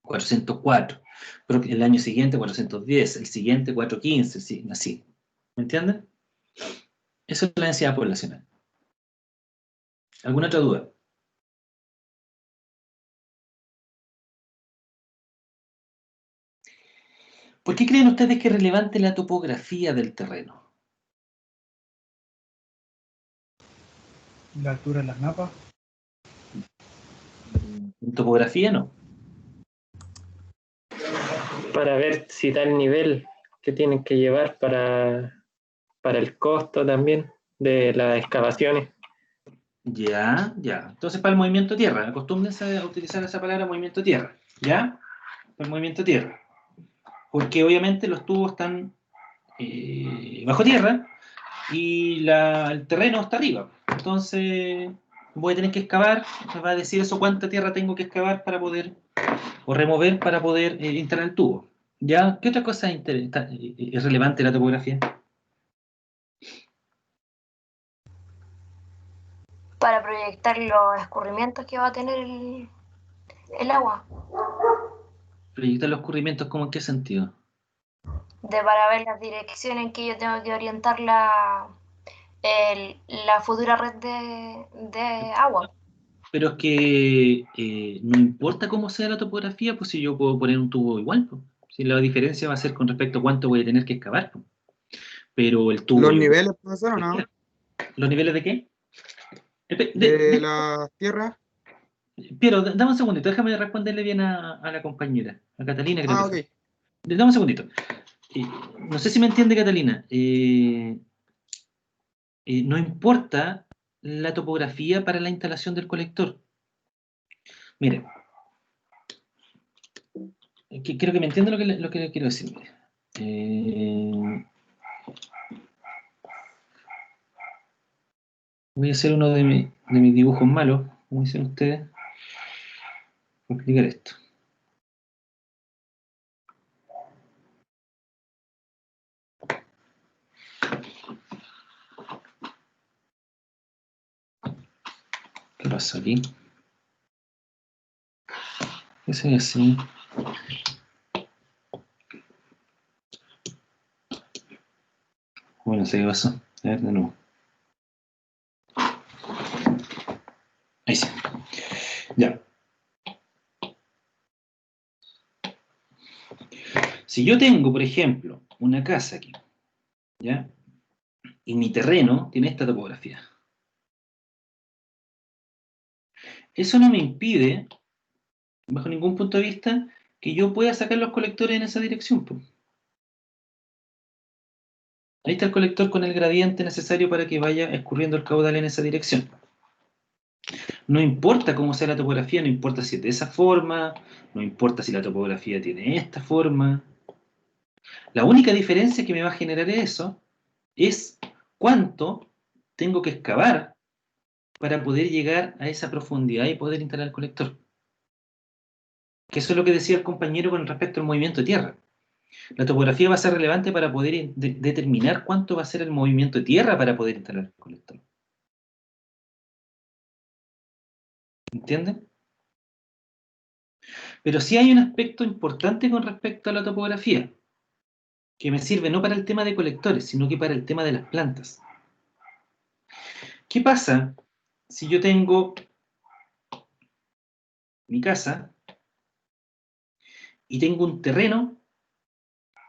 404. Pero el año siguiente 410, el siguiente 415, así. ¿Me entienden? Eso es la densidad poblacional. ¿Alguna otra duda? ¿Por qué creen ustedes que es relevante la topografía del terreno? La altura de las napas. En topografía no. Para ver si da el nivel que tienen que llevar para el costo también de las excavaciones. Ya. Entonces, para el movimiento tierra, acostúmbrense a utilizar esa palabra movimiento tierra. ¿Ya? Para el movimiento tierra. Porque obviamente los tubos están bajo tierra y el terreno está arriba. Entonces, voy a tener que excavar, me va a decir eso cuánta tierra tengo que excavar para poder, o remover para poder instalar el tubo. ¿Ya? ¿Qué otra cosa es relevante en la topografía? Para proyectar los escurrimientos que va a tener el agua. Proyectar los escurrimientos, ¿cómo en qué sentido? Para ver las direcciones en que yo tengo que orientar la futura red de agua. Pero es que no importa cómo sea la topografía, pues si yo puedo poner un tubo igual, pues. Si la diferencia va a ser con respecto a cuánto voy a tener que excavar, pues. Pero el tubo... ¿Los niveles, profesor, o no? ¿Los niveles de qué? De las tierras. Piero, dame un segundito, déjame responderle bien a la compañera, a Catalina, creo que Ok. fue. Dame un segundito. No sé si me entiende, Catalina. No importa la topografía para la instalación del colector. Mire, creo que me entiende lo que le quiero decir. Mire. Voy a hacer uno de mis dibujos malos, como dicen ustedes, para explicar esto. ¿Qué pasa aquí? ¿Qué se ve así? Bueno, se pasó. A ver, de nuevo. Ahí sí. Ya. Si yo tengo, por ejemplo, una casa aquí, ¿ya? Y mi terreno tiene esta topografía. Eso no me impide, bajo ningún punto de vista, que yo pueda sacar los colectores en esa dirección, pues. Ahí está el colector con el gradiente necesario para que vaya escurriendo el caudal en esa dirección. No importa cómo sea la topografía, no importa si es de esa forma, no importa si la topografía tiene esta forma. La única diferencia que me va a generar eso es cuánto tengo que excavar para poder llegar a esa profundidad y poder instalar el colector. Que eso es lo que decía el compañero con respecto al movimiento de tierra. La topografía va a ser relevante para poder determinar cuánto va a ser el movimiento de tierra para poder instalar el colector. ¿Entienden? Pero sí hay un aspecto importante con respecto a la topografía, que me sirve no para el tema de colectores, sino que para el tema de las plantas. ¿Qué pasa si yo tengo mi casa y tengo un terreno,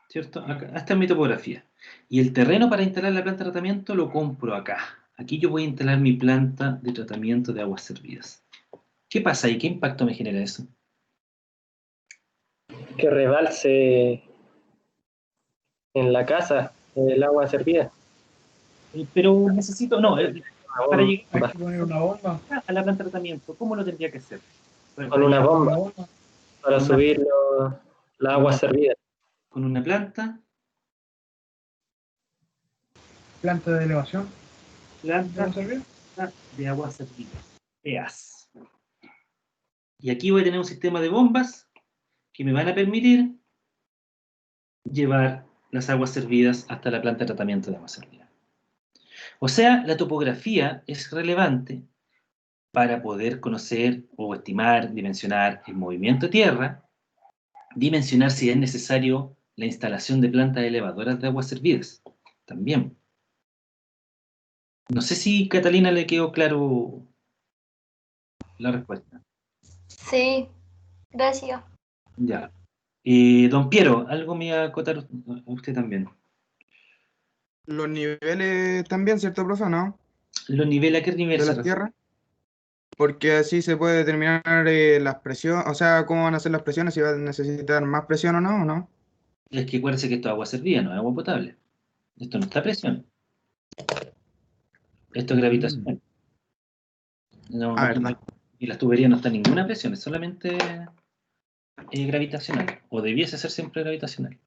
¿cierto? Acá, esta es mi topografía. Y el terreno para instalar la planta de tratamiento lo compro acá. Aquí yo voy a instalar mi planta de tratamiento de aguas servidas. ¿Qué pasa ahí? ¿Qué impacto me genera eso? Que rebalse en la casa el agua servida. Pero necesito, no, para llegar Hay que poner una bomba. a la planta de tratamiento, ¿cómo lo tendría que hacer? Con una bomba para Una- subir la agua una- servida. Con una planta Planta de elevación. planta ¿No servir? de aguas servidas, PEAS. Y aquí voy a tener un sistema de bombas que me van a permitir llevar las aguas servidas hasta la planta de tratamiento de aguas servidas. O sea, la topografía es relevante para poder conocer o estimar, dimensionar el movimiento de tierra, dimensionar si es necesario la instalación de plantas elevadoras de aguas servidas. También. No sé si Catalina le quedó claro la respuesta. Sí, gracias. Ya. Don Piero, algo me iba a acotar a usted también. Los niveles también, ¿cierto, profe? ¿No? ¿Los niveles a qué nivel De se las refiere? tierras. Porque así se puede determinar las presiones, o sea, cómo van a ser las presiones, si va a necesitar más presión o no. Es que acuérdense que esto es agua servida, no es agua potable. Esto no está a presión. Esto es gravitacional. No, Ah, ¿verdad? y las tuberías no están a ninguna presión, es solamente gravitacional. O debiese ser siempre gravitacional.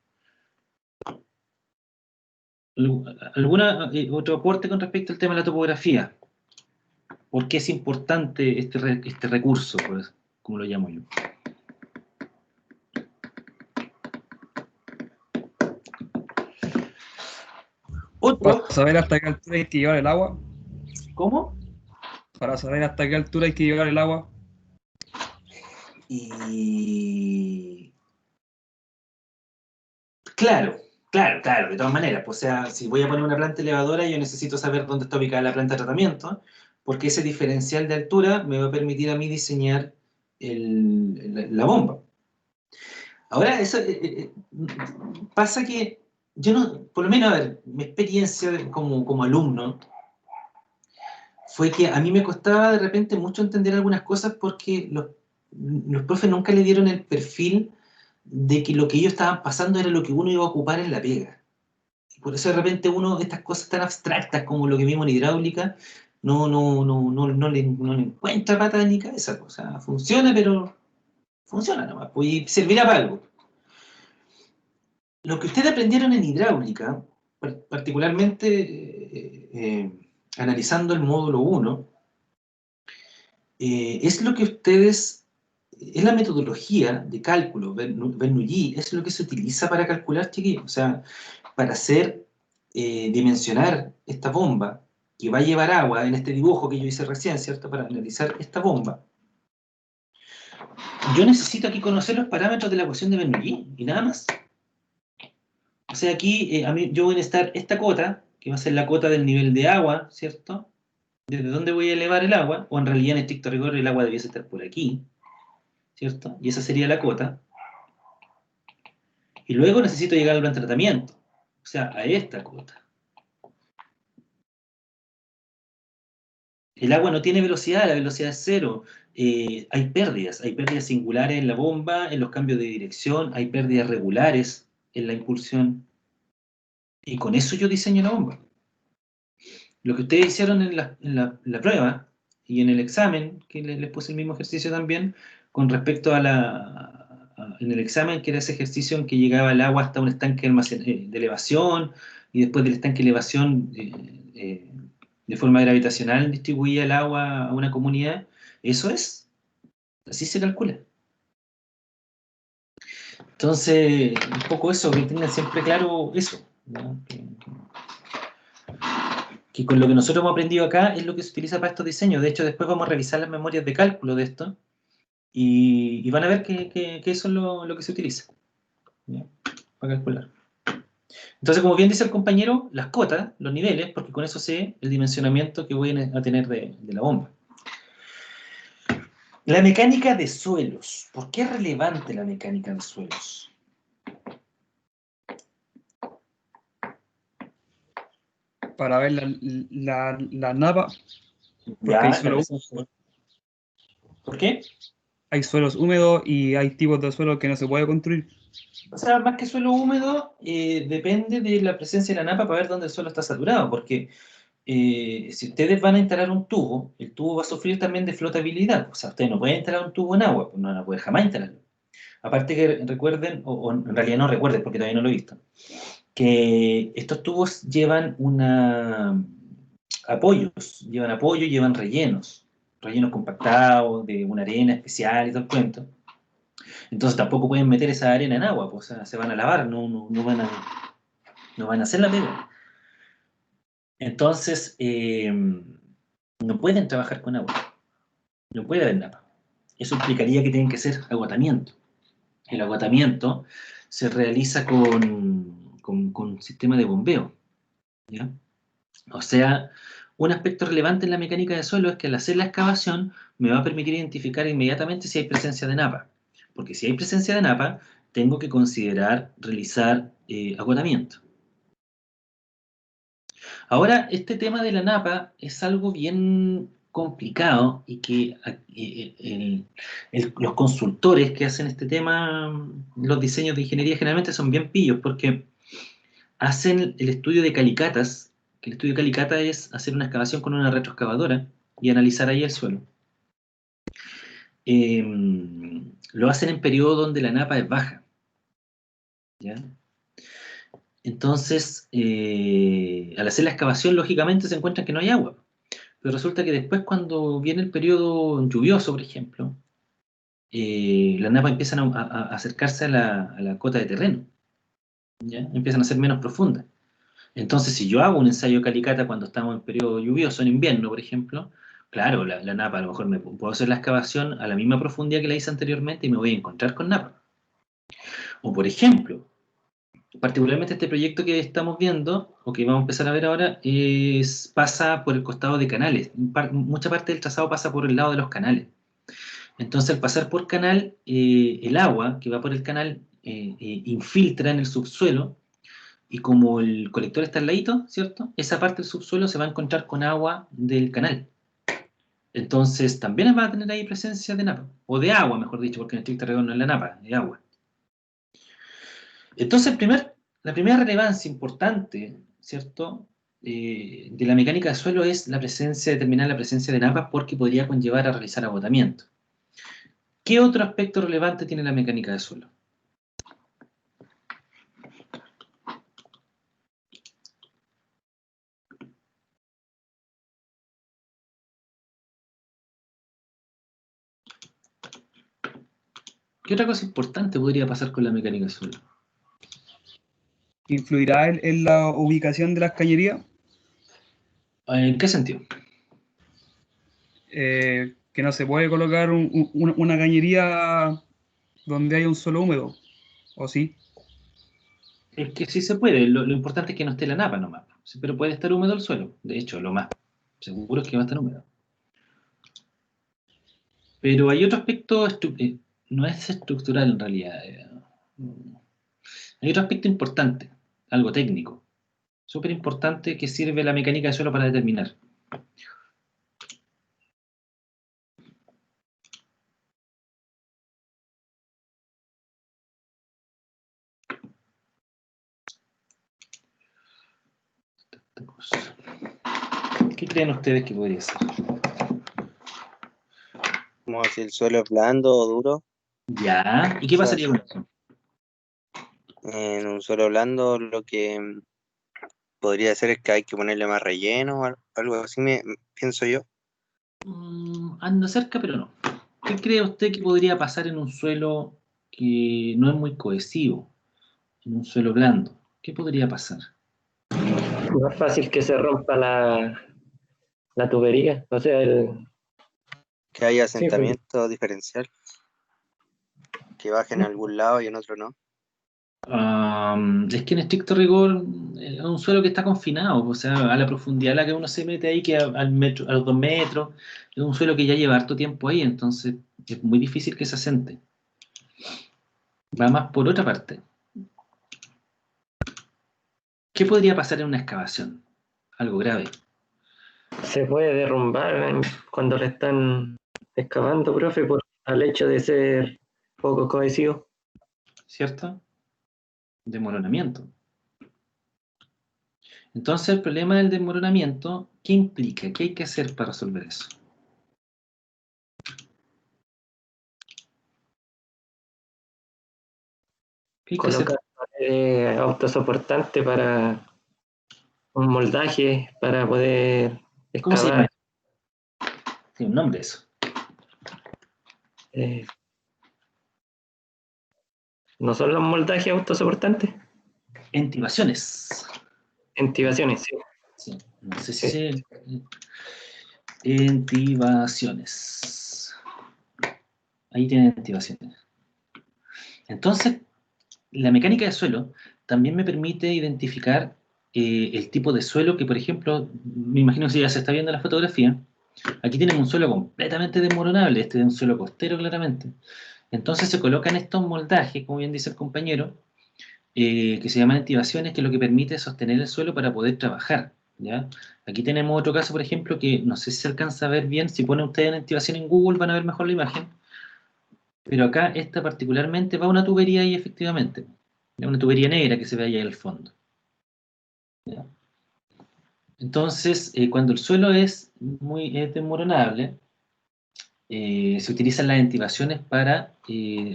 ¿Alguna otro aporte con respecto al tema de la topografía? ¿Por qué es importante este recurso, pues, como lo llamo yo? Otro, Para saber hasta qué altura hay que llevar el agua. ¿cómo? Para saber hasta qué altura hay que llevar el agua. Y claro, de todas maneras. Pues, o sea, si voy a poner una planta elevadora, yo necesito saber dónde está ubicada la planta de tratamiento, porque ese diferencial de altura me va a permitir a mí diseñar la bomba. Ahora, eso pasa que yo no, por lo menos, a ver, mi experiencia como alumno fue que a mí me costaba de repente mucho entender algunas cosas porque los profes nunca le dieron el perfil de que lo que ellos estaban pasando era lo que uno iba a ocupar en la pega. Y por eso de repente uno, estas cosas tan abstractas como lo que vimos en hidráulica, no le encuentra pata ni cabeza. O sea, funciona, pero funciona nomás, pues, y servirá para algo. Lo que ustedes aprendieron en hidráulica, particularmente analizando el módulo 1, es lo que ustedes, es la metodología de cálculo, Bernoulli, es lo que se utiliza para calcular, chiquillos. O sea, para hacer, dimensionar esta bomba que va a llevar agua en este dibujo que yo hice recién, ¿cierto? Para analizar esta bomba. Yo necesito aquí conocer los parámetros de la ecuación de Bernoulli y nada más. O sea, aquí yo voy a necesitar esta cota, que va a ser la cota del nivel de agua, ¿cierto? ¿Desde dónde voy a elevar el agua? O en realidad, en estricto rigor, el agua debiese estar por aquí, ¿cierto? Y esa sería la cota. Y luego necesito llegar al plan de tratamiento, o sea, a esta cota. El agua no tiene velocidad, la velocidad es cero. Hay pérdidas singulares en la bomba, en los cambios de dirección, hay pérdidas regulares en la impulsión. Y con eso yo diseño la bomba. Lo que ustedes hicieron en la prueba y en el examen, que les puse el mismo ejercicio también, con respecto en el examen, que era ese ejercicio en que llegaba el agua hasta un estanque de elevación, y después del estanque de elevación, de forma gravitacional, distribuía el agua a una comunidad. Eso es, así se calcula. Entonces, un poco eso, que tengan siempre claro eso, ¿no? Que con lo que nosotros hemos aprendido acá es lo que se utiliza para estos diseños. De hecho, después vamos a revisar las memorias de cálculo de esto y van a ver que eso es lo que se utiliza, ¿ya? Para calcular. Entonces, como bien dice el compañero, las cotas, los niveles, porque con eso sé el dimensionamiento que voy a tener de la bomba. La mecánica de suelos. ¿Por qué es relevante la mecánica de suelos? Para ver la napa, porque Ya, hay suelos, ¿por qué? hay suelos húmedos y hay tipos de suelos que no se puede construir. O sea, más que suelo húmedo, depende de la presencia de la napa para ver dónde el suelo está saturado, porque si ustedes van a instalar un tubo, el tubo va a sufrir también de flotabilidad. O sea, ustedes no pueden instalar un tubo en agua, pues no van a poder jamás instalarlo. Aparte que recuerden, o en realidad no recuerden porque todavía no lo he visto, que estos tubos llevan apoyos, llevan rellenos compactados de una arena especial y todo el cuento. Entonces tampoco pueden meter esa arena en agua, pues, o sea, se van a lavar, no van a hacer la pega. Entonces, no pueden trabajar con agua, no puede haber napa. Eso implicaría que tienen que hacer agotamiento. El agotamiento se realiza con sistema de bombeo, ¿ya? O sea, un aspecto relevante en la mecánica de suelo es que al hacer la excavación me va a permitir identificar inmediatamente si hay presencia de napa. Porque si hay presencia de napa, tengo que considerar realizar agotamiento. Ahora, este tema de la napa es algo bien complicado y que los consultores que hacen este tema, los diseños de ingeniería generalmente son bien pillos porque hacen el estudio de calicatas, que el estudio de calicata es hacer una excavación con una retroexcavadora y analizar ahí el suelo. Lo hacen en periodo donde la napa es baja, ¿ya? Entonces, al hacer la excavación, lógicamente se encuentra que no hay agua. Pero resulta que después, cuando viene el periodo lluvioso, por ejemplo, las napas empiezan a acercarse a la cota de terreno, ¿ya? Empiezan a ser menos profundas. Entonces, si yo hago un ensayo de calicata cuando estamos en periodo lluvioso, en invierno, por ejemplo, claro, la napa a lo mejor puedo hacer la excavación a la misma profundidad que la hice anteriormente y me voy a encontrar con napa. O, por ejemplo, particularmente este proyecto que estamos viendo, o que vamos a empezar a ver ahora, pasa por el costado de canales. Mucha parte del trazado pasa por el lado de los canales. Entonces, al pasar por canal, el agua que va por el canal infiltra en el subsuelo, y como el colector está al ladito, ¿cierto? Esa parte del subsuelo se va a encontrar con agua del canal. Entonces, también va a tener ahí presencia de napa, o de agua, mejor dicho, porque en estricto rigor no es la napa, es agua. Entonces, la primera relevancia importante, ¿cierto?, de la mecánica de suelo es determinar la presencia de napas porque podría conllevar a realizar agotamiento. ¿Qué otro aspecto relevante tiene la mecánica de suelo? ¿Qué otra cosa importante podría pasar con la mecánica de suelo? ¿Influirá en la ubicación de las cañerías? ¿En qué sentido? Que no se puede colocar una cañería donde haya un suelo húmedo, ¿o sí? Es que sí se puede, lo importante es que no esté la napa nomás, sí, pero puede estar húmedo el suelo. De hecho, lo más seguro es que va a estar húmedo. Pero hay otro aspecto, no es estructural en realidad. Hay otro aspecto importante, algo técnico, súper importante que sirve la mecánica de suelo para determinar. ¿Qué creen ustedes que podría ser? Como si el suelo es blando o duro. Ya, ¿y qué pasaría con eso? En un suelo blando lo que podría ser es que hay que ponerle más relleno o algo así, pienso yo. Anda cerca, pero no. ¿Qué cree usted que podría pasar en un suelo que no es muy cohesivo? En un suelo blando. ¿Qué podría pasar? No es fácil que se rompa la tubería, o sea, Que haya sí, pues, asentamiento diferencial, que baje en algún lado y en otro no. Es que en estricto rigor es un suelo que está confinado, o sea, a la profundidad a la que uno se mete ahí, que al metro, a los 2 metros, es un suelo que ya lleva harto tiempo ahí, entonces es muy difícil que se asente. Va más por otra parte. ¿Qué podría pasar en una excavación? Algo grave, se puede derrumbar cuando le están excavando, profe, por al hecho de ser poco cohesivo. ¿cierto? Desmoronamiento. Entonces el problema del desmoronamiento, ¿qué implica? ¿Qué hay que hacer para resolver eso? ¿Qué hay que hacer? Colocar paredes autosoportante para un moldaje para poder ¿Cómo se llama excavar. eso? Tiene un nombre eso. ¿No son los moldajes autosoportantes? Entibaciones. Entibaciones, sí. Sí, no sé Sí. si entibaciones. Ahí tienen entibaciones. Entonces, la mecánica de suelo también me permite identificar el tipo de suelo que, por ejemplo, me imagino que si ya se está viendo la fotografía, aquí tenemos un suelo completamente desmoronable, este es un suelo costero claramente. Entonces se colocan estos moldajes, como bien dice el compañero, que se llaman entibaciones, que es lo que permite sostener el suelo para poder trabajar, ¿ya? Aquí tenemos otro caso, por ejemplo, que no sé si se alcanza a ver bien, si ponen ustedes en entibación en Google van a ver mejor la imagen, pero acá esta particularmente va una tubería ahí efectivamente, una tubería negra que se ve ahí al fondo, ¿ya? Entonces, cuando el suelo es desmoronable, se utilizan las entibaciones para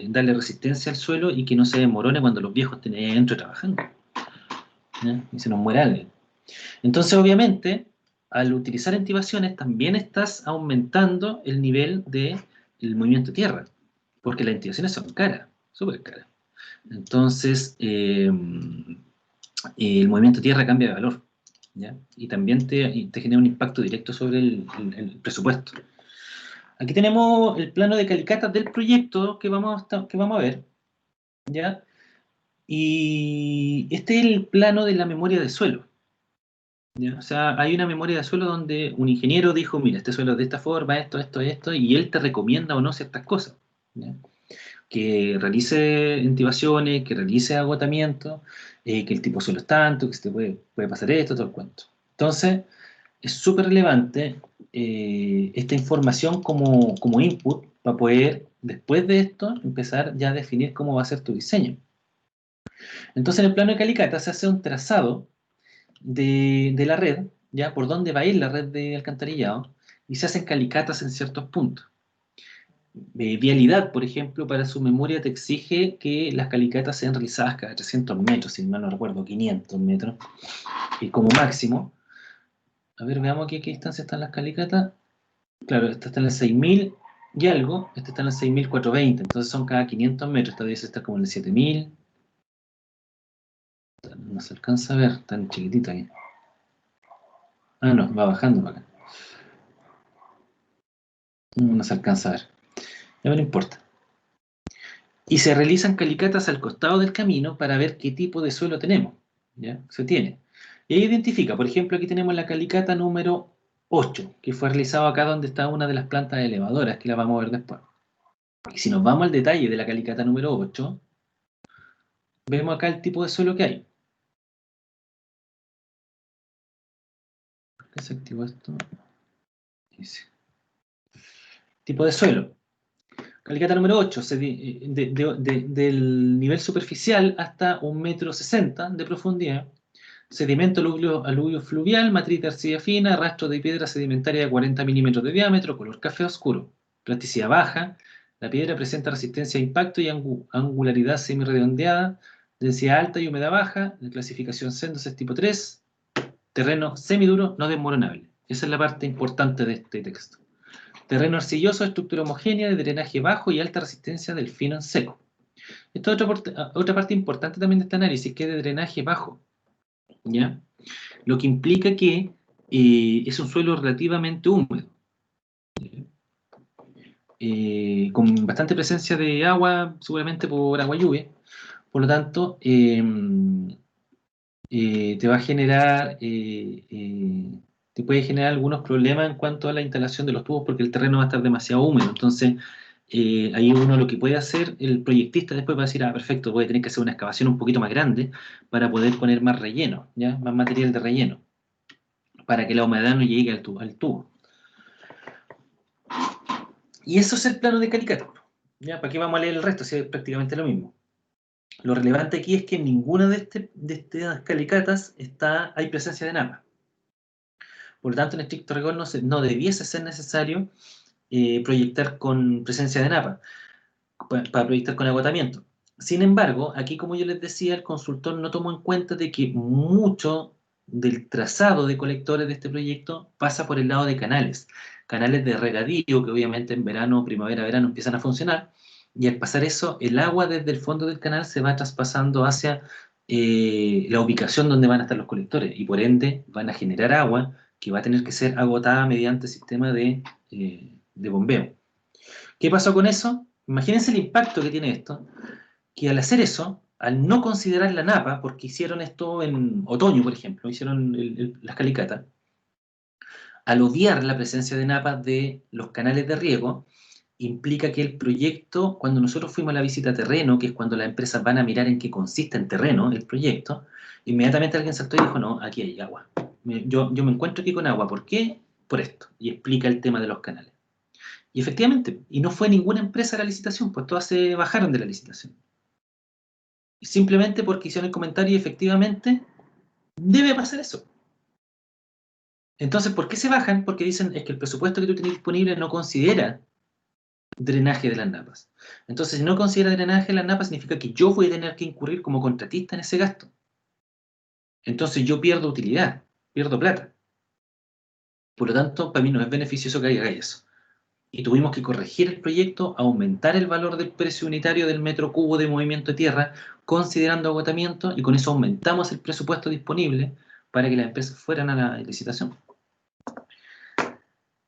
darle resistencia al suelo y que no se desmorone cuando los viejos estén ahí adentro trabajando, ¿ya? Y se nos muera alguien. Entonces, obviamente, al utilizar entibaciones también estás aumentando el nivel del movimiento tierra, porque las entibaciones son caras, súper caras. Entonces, el movimiento tierra cambia de valor, ¿ya? Y también te genera un impacto directo sobre el presupuesto. Aquí tenemos el plano de calicatas del proyecto que vamos a ver, ¿ya? Y este es el plano de la memoria de suelo, ¿ya? O sea, hay una memoria de suelo donde un ingeniero dijo, mira, este suelo es de esta forma, esto, y él te recomienda o no ciertas cosas, ¿ya? Que realice intubaciones, que realice agotamiento, que el tipo de suelo es tanto, que se te puede pasar esto, todo el cuento. Entonces, es súper relevante esta información como input para poder, después de esto, empezar ya a definir cómo va a ser tu diseño. Entonces, en el plano de Calicata se hace un trazado de la red, ya por dónde va a ir la red de alcantarillado, y se hacen calicatas en ciertos puntos. Vialidad, por ejemplo, para su memoria te exige que las calicatas sean realizadas cada 300 metros, si mal no recuerdo, 500 metros, como máximo. A ver, veamos aquí a qué distancia están las calicatas. Claro, esta está en el 6000 y algo, esta está en el 6420, entonces son cada 500 metros, esta vez está como en el 7000. No se alcanza a ver, tan chiquitita aquí. Ah, no, va bajando para acá. No se alcanza a ver. Ya me no importa. Y se realizan calicatas al costado del camino para ver qué tipo de suelo tenemos. ¿Ya? Se tiene. Y ahí identifica, por ejemplo, aquí tenemos la calicata número 8, que fue realizado acá donde está una de las plantas elevadoras, que la vamos a ver después. Y si nos vamos al detalle de la calicata número 8, vemos acá el tipo de suelo que hay. ¿Por qué se activó esto? Dice. Tipo de suelo. Calicata número 8, del nivel superficial hasta 1,60 m de profundidad. Sedimento aluvio fluvial, matriz de arcilla fina, rastro de piedra sedimentaria de 40 milímetros de diámetro, color café oscuro. Plasticidad baja. La piedra presenta resistencia a impacto y angularidad semi-redondeada. Densidad alta y humedad baja. La clasificación Sendos es tipo 3. Terreno semiduro, no desmoronable. Esa es la parte importante de este texto. Terreno arcilloso, estructura homogénea, de drenaje bajo y alta resistencia del fino en seco. Esta es otra parte importante también de este análisis, que es de drenaje bajo, ¿ya? Lo que implica que es un suelo relativamente húmedo, con bastante presencia de agua, seguramente por agua lluvia. Por lo tanto, te va a generar... te puede generar algunos problemas en cuanto a la instalación de los tubos porque el terreno va a estar demasiado húmedo. Entonces, ahí uno lo que puede hacer, el proyectista después va a decir, ah, perfecto, voy a tener que hacer una excavación un poquito más grande para poder poner más relleno, ¿ya? Más material de relleno, para que la humedad no llegue al tubo. Y eso es el plano de Calicata, ¿ya? ¿Para qué vamos a leer el resto? Si es prácticamente lo mismo. Lo relevante aquí es que en ninguna de estas calicatas hay presencia de napa. Por lo tanto, en estricto rigor no debiese ser necesario proyectar con presencia de napa, para proyectar con agotamiento. Sin embargo, aquí, como yo les decía, el consultor no tomó en cuenta de que mucho del trazado de colectores de este proyecto pasa por el lado de canales de regadío, que obviamente en verano, primavera, verano empiezan a funcionar, y al pasar eso, el agua desde el fondo del canal se va traspasando hacia la ubicación donde van a estar los colectores, y por ende van a generar agua que va a tener que ser agotada mediante sistema de bombeo. ¿Qué pasó con eso? Imagínense el impacto que tiene esto, que al hacer eso, al no considerar la napa, porque hicieron esto en otoño, por ejemplo, hicieron las calicatas, al odiar la presencia de napas de los canales de riego, implica que el proyecto, cuando nosotros fuimos a la visita a terreno, que es cuando las empresas van a mirar en qué consiste en terreno el proyecto, inmediatamente alguien saltó y dijo, no, aquí hay agua. Yo me encuentro aquí con agua, ¿por qué? Por esto. Y explica el tema de los canales. Y efectivamente, y no fue ninguna empresa a la licitación, pues todas se bajaron de la licitación. Y simplemente porque hicieron el comentario y efectivamente debe pasar eso. Entonces, ¿por qué se bajan? Porque dicen es que el presupuesto que tú tienes disponible no considera drenaje de las napas. Entonces, si no considera drenaje de las napas, significa que yo voy a tener que incurrir como contratista en ese gasto. Entonces, yo pierdo utilidad, pierdo plata. Por lo tanto, para mí no es beneficioso que haga eso. Y tuvimos que corregir el proyecto, aumentar el valor del precio unitario del metro cubo de movimiento de tierra, considerando agotamiento, y con eso aumentamos el presupuesto disponible para que las empresas fueran a la licitación.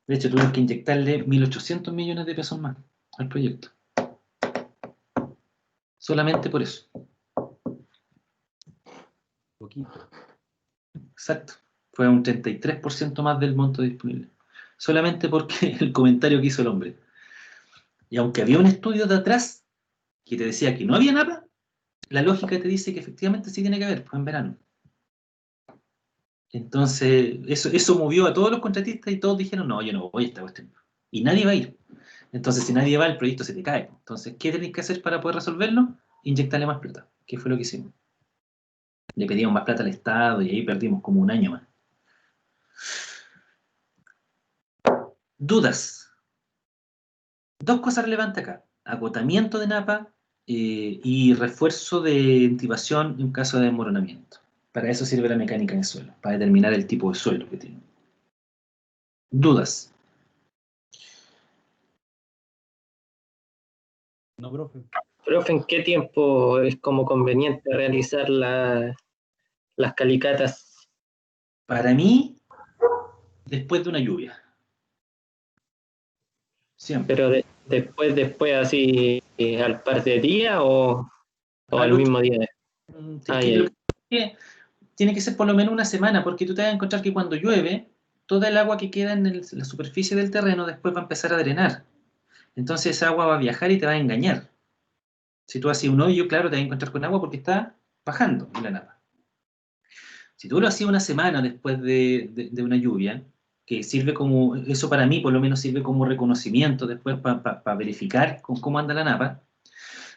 De hecho, tuvimos que inyectarle 1.800 millones de pesos más al proyecto. Solamente por eso. Poquito. Exacto. Fue un 33% más del monto disponible. Solamente porque el comentario que hizo el hombre. Y aunque había un estudio de atrás que te decía que no había napa, la lógica te dice que efectivamente sí tiene que haber, pues en verano. Entonces, eso movió a todos los contratistas y todos dijeron, no, yo no voy a esta cuestión. Y nadie va a ir. Entonces, si nadie va, el proyecto se te cae. Entonces, ¿qué tenéis que hacer para poder resolverlo? Inyectarle más plata, que fue lo que hicimos. Le pedíamos más plata al Estado y ahí perdimos como un año más. Dudas. Dos cosas relevantes acá. Agotamiento de napa y refuerzo de intivación en caso de desmoronamiento. Para eso sirve la mecánica de suelo, para determinar el tipo de suelo que tiene. Dudas. No, profe. Profe, ¿en qué tiempo es como conveniente realizar las calicatas? Para mí, después de una lluvia. Siempre. Pero después así al par de días o al Al mismo día. Creo que tiene que ser por lo menos una semana, porque tú te vas a encontrar que cuando llueve, toda el agua que queda en la superficie del terreno después va a empezar a drenar. Entonces esa agua va a viajar y te va a engañar. Si tú haces un hoyo, claro, te vas a encontrar con agua porque está bajando en la napa. Si tú lo hacías una semana después de una lluvia, que sirve como, eso para mí por lo menos sirve como reconocimiento después para verificar cómo anda la napa,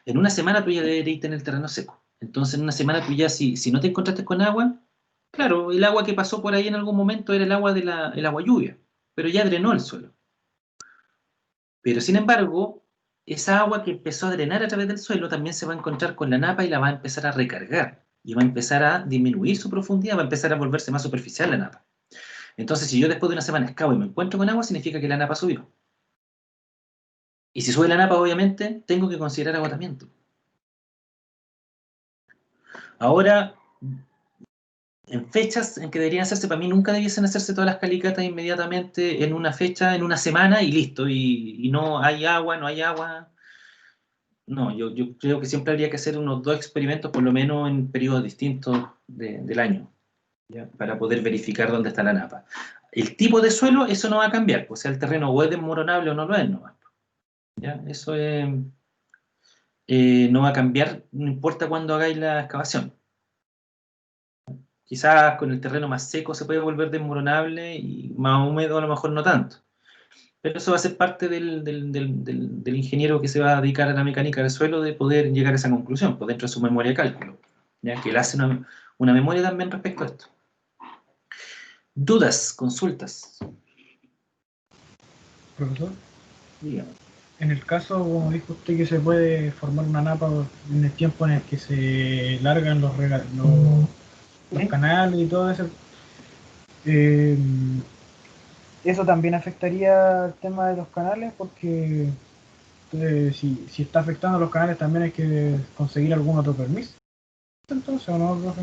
en una semana tú ya deberías tener el terreno seco. Entonces en una semana tú ya, si no te encontraste con agua, claro, el agua que pasó por ahí en algún momento era el agua el agua lluvia, pero ya drenó el suelo. Pero sin embargo, esa agua que empezó a drenar a través del suelo también se va a encontrar con la napa y la va a empezar a recargar. Y va a empezar a disminuir su profundidad, va a empezar a volverse más superficial la napa. Entonces, si yo después de una semana excavo y me encuentro con agua, significa que la napa subió. Y si sube la napa, obviamente, tengo que considerar agotamiento. Ahora, en fechas en que deberían hacerse, para mí nunca debiesen hacerse todas las calicatas inmediatamente en una fecha, en una semana y listo. Y no hay agua, no hay agua. No, yo creo que siempre habría que hacer unos 2 experimentos, por lo menos en periodos distintos del año, ¿ya? Para poder verificar dónde está la napa. El tipo de suelo, eso no va a cambiar, pues sea el terreno o es desmoronable o no lo es, no. ¿Ya? Eso no va a cambiar, no importa cuándo hagáis la excavación. Quizás con el terreno más seco se puede volver desmoronable y más húmedo a lo mejor no tanto. Pero eso va a ser parte del ingeniero que se va a dedicar a la mecánica del suelo de poder llegar a esa conclusión, pues dentro de su memoria de cálculo, ya que él hace una memoria también respecto a esto. Dudas, consultas. Profesor, Dígame. en el caso, como dijo usted, que se puede formar una napa en el tiempo en el que se largan los canales y todo eso, eso también afectaría el tema de los canales, porque si está afectando los canales también hay que conseguir algún otro permiso. Entonces, ¿o no, profe?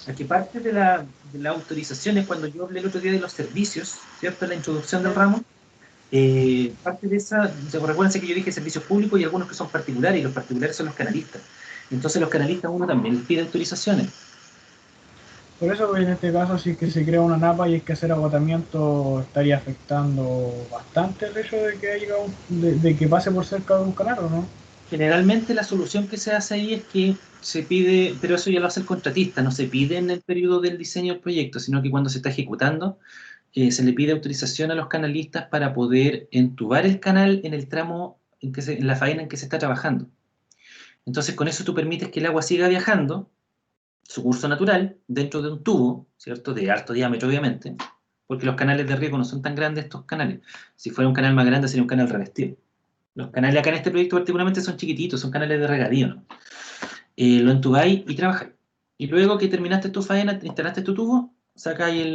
Aquí parte de la autorización es cuando yo hablé el otro día de los servicios, ¿cierto? En la introducción del ramo. Parte de esa, recuérdense que yo dije servicios públicos y algunos que son particulares, y los particulares son los canalistas. Entonces los canalistas uno también les pide autorizaciones. Por eso, pues, en este caso, si es que se crea una napa y hay que hacer agotamiento, estaría afectando bastante el hecho de que de que pase por cerca de un canal, ¿o no? Generalmente la solución que se hace ahí es que se pide, pero eso ya lo hace el contratista, no se pide en el periodo del diseño del proyecto, sino que cuando se está ejecutando, se le pide autorización a los canalistas para poder entubar el canal en el tramo, en la faena en que se está trabajando. Entonces con eso tú permites que el agua siga viajando, su curso natural, dentro de un tubo, ¿cierto? De alto diámetro, obviamente, porque los canales de riego no son tan grandes estos canales. Si fuera un canal más grande sería un canal revestido. Los canales acá en este proyecto particularmente son chiquititos, son canales de regadío, ¿no? Lo entubáis y trabajáis. Y luego que terminaste tu faena, instalaste tu tubo, sacáis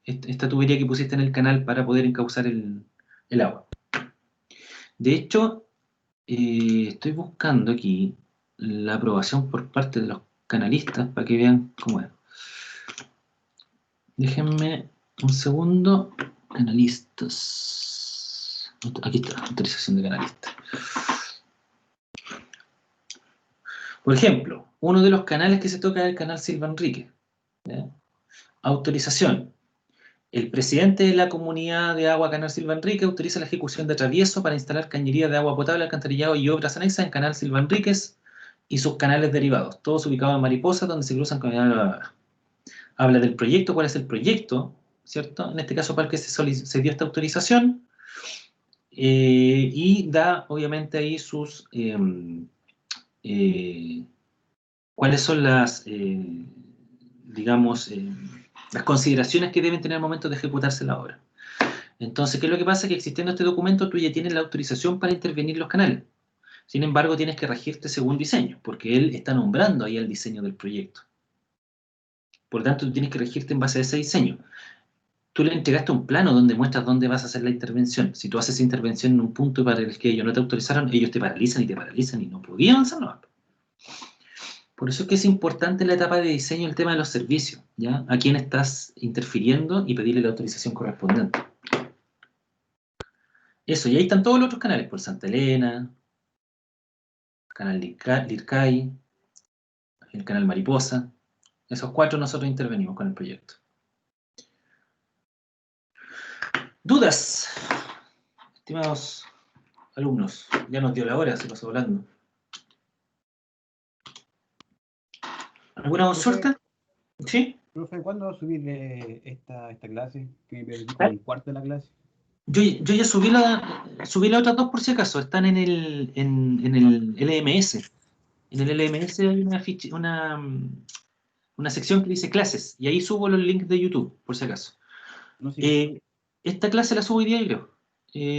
esta tubería que pusiste en el canal para poder encauzar el agua. De hecho, estoy buscando aquí la aprobación por parte de los canalistas para que vean cómo es. Déjenme un segundo. Canalistas. Aquí está, autorización de canalistas. Por ejemplo, uno de los canales que se toca es el canal Silva Enrique. ¿Ya? Autorización. El presidente de la comunidad de agua Canal Silva Enrique autoriza la ejecución de atravieso para instalar cañería de agua potable, alcantarillado y obras anexas en Canal Silva Enríquez y sus canales derivados, todos ubicados en Mariposa, donde se cruzan con... habla del proyecto, cuál es el proyecto, ¿cierto? En este caso, para el que se dio esta autorización, y da, obviamente, ahí sus, cuáles son las, digamos, las consideraciones que deben tener al momento de ejecutarse la obra. Entonces, ¿qué es lo que pasa? Que existiendo este documento, tú ya tienes la autorización para intervenir los canales. Sin embargo, tienes que regirte según diseño, porque él está nombrando ahí el diseño del proyecto. Por lo tanto, tú tienes que regirte en base a ese diseño. Tú le entregaste un plano donde muestras dónde vas a hacer la intervención. Si tú haces intervención en un punto para el que ellos no te autorizaron, ellos te paralizan y no podían avanzar, no. Por eso es que es importante en la etapa de diseño el tema de los servicios, ¿ya? A quién estás interfiriendo y pedirle la autorización correspondiente. Eso, y ahí están todos los otros canales, por Santa Elena, canal Lircay, el canal Mariposa. Esos 4 nosotros intervenimos con el proyecto. ¿Dudas? Estimados alumnos, ya nos dio la hora, se pasó volando. ¿Alguna consulta? ¿Sí? Profe, ¿cuándo va a subir esta clase? Que me perdí como un cuarto de la clase. Yo ya subí las otras 2 por si acaso, están en el LMS. En el LMS hay una sección que dice clases, y ahí subo los links de YouTube, por si acaso. No, sí. Esta clase la subo hoy día, yo creo.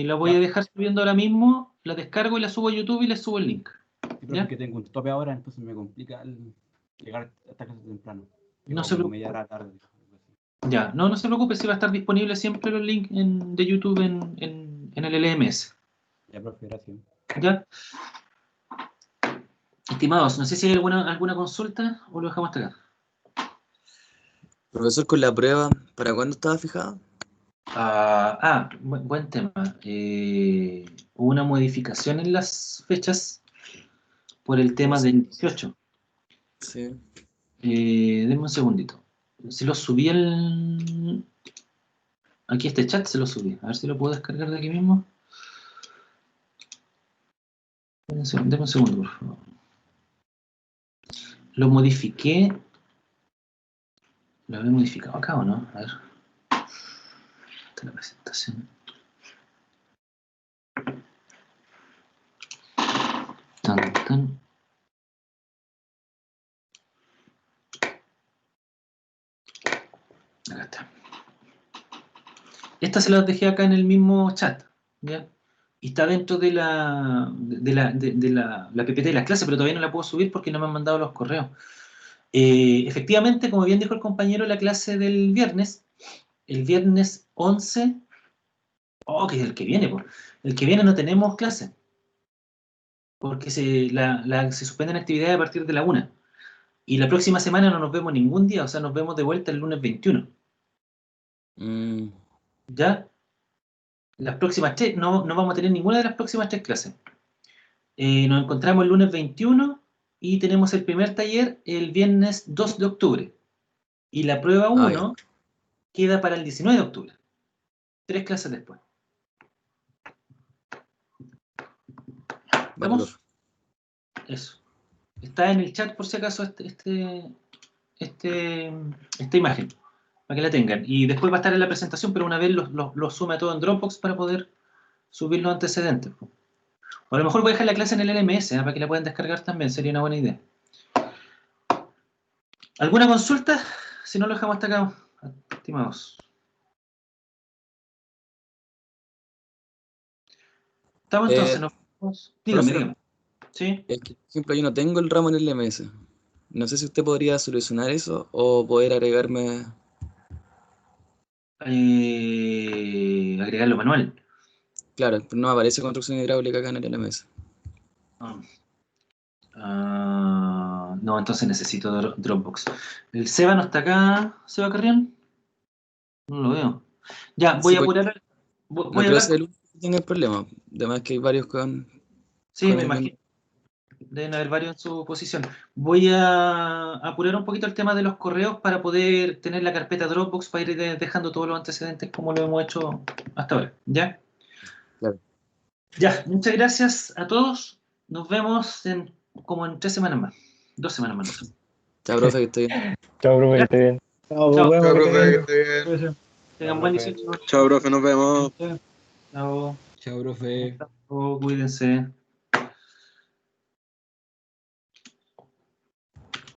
La voy a dejar subiendo ahora mismo, la descargo y la subo a YouTube y les subo el link. Sí, pero porque tengo un tope ahora, entonces me complica llegar a esta clase temprano. No se preocupe. Media hora tarde. Ya, no se preocupe, si va a estar disponible siempre los links de YouTube en el LMS. Ya, profe, gracias. ¿Ya? Estimados, no sé si hay alguna consulta o lo dejamos hasta acá. Profesor, con la prueba, ¿para cuándo estaba fijada? Buen tema. Hubo una modificación en las fechas por el tema del 18. Sí. Denme un segundito. Si lo subí aquí este chat se lo subí. A ver si lo puedo descargar de aquí mismo. Denme un segundo, por favor. Lo modifiqué. ¿Lo había modificado acá o no? A ver. Esta es la presentación. Tan. Acá está. Esta se las dejé acá en el mismo chat, ¿ya? Y está dentro de la PPT de las clases, pero todavía no la puedo subir porque no me han mandado los correos. Efectivamente, como bien dijo el compañero, la clase del viernes, el viernes 11, que es el que viene, pues. El que viene no tenemos clase, porque se suspenden actividades a partir de la 1. Y la próxima semana no nos vemos ningún día, o sea, nos vemos de vuelta el lunes 21. ¿Ya? Las próximas 3, no vamos a tener ninguna de las próximas 3 clases. Nos encontramos el lunes 21 y tenemos el primer taller el viernes 2 de octubre. Y la prueba 1 queda para el 19 de octubre. 3 clases después. ¿Vamos? Eso. Está en el chat por si acaso esta imagen, para que la tengan. Y después va a estar en la presentación, pero una vez lo sume todo en Dropbox para poder subir los antecedentes. O a lo mejor voy a dejar la clase en el LMS, para que la puedan descargar también, sería una buena idea. ¿Alguna consulta? Si no, lo dejamos hasta acá, estimados. Estamos entonces, nos vamos. Dígame. ¿Sí? Es que, por ejemplo, yo no tengo el ramo en el LMS. No sé si usted podría solucionar eso o poder agregarme... agregarlo manual. Claro, pero no aparece construcción hidráulica acá en el LMS. No, entonces necesito Dropbox. ¿El Seba no está acá, Seba Carrión? No lo veo. Ya, voy a apurar. No creo que sea el único que tenga el problema. Además que hay varios con... Sí, me imagino. Deben haber varios en su posición. Voy a apurar un poquito el tema de los correos para poder tener la carpeta Dropbox para ir dejando todos los antecedentes como lo hemos hecho hasta ahora. ¿Ya? Claro. Ya, muchas gracias a todos. Nos vemos como en 3 semanas más. 2 semanas más. Chao, profe, que estoy bien. Chao, profe, que esté bien. Chao, Chao. nos vemos, Chao, que profe, que tengan- esté bien. cuídense. Tengan buen 18. Chao, profe, nos vemos. Chao. Chao, profe. Chao, cuídense.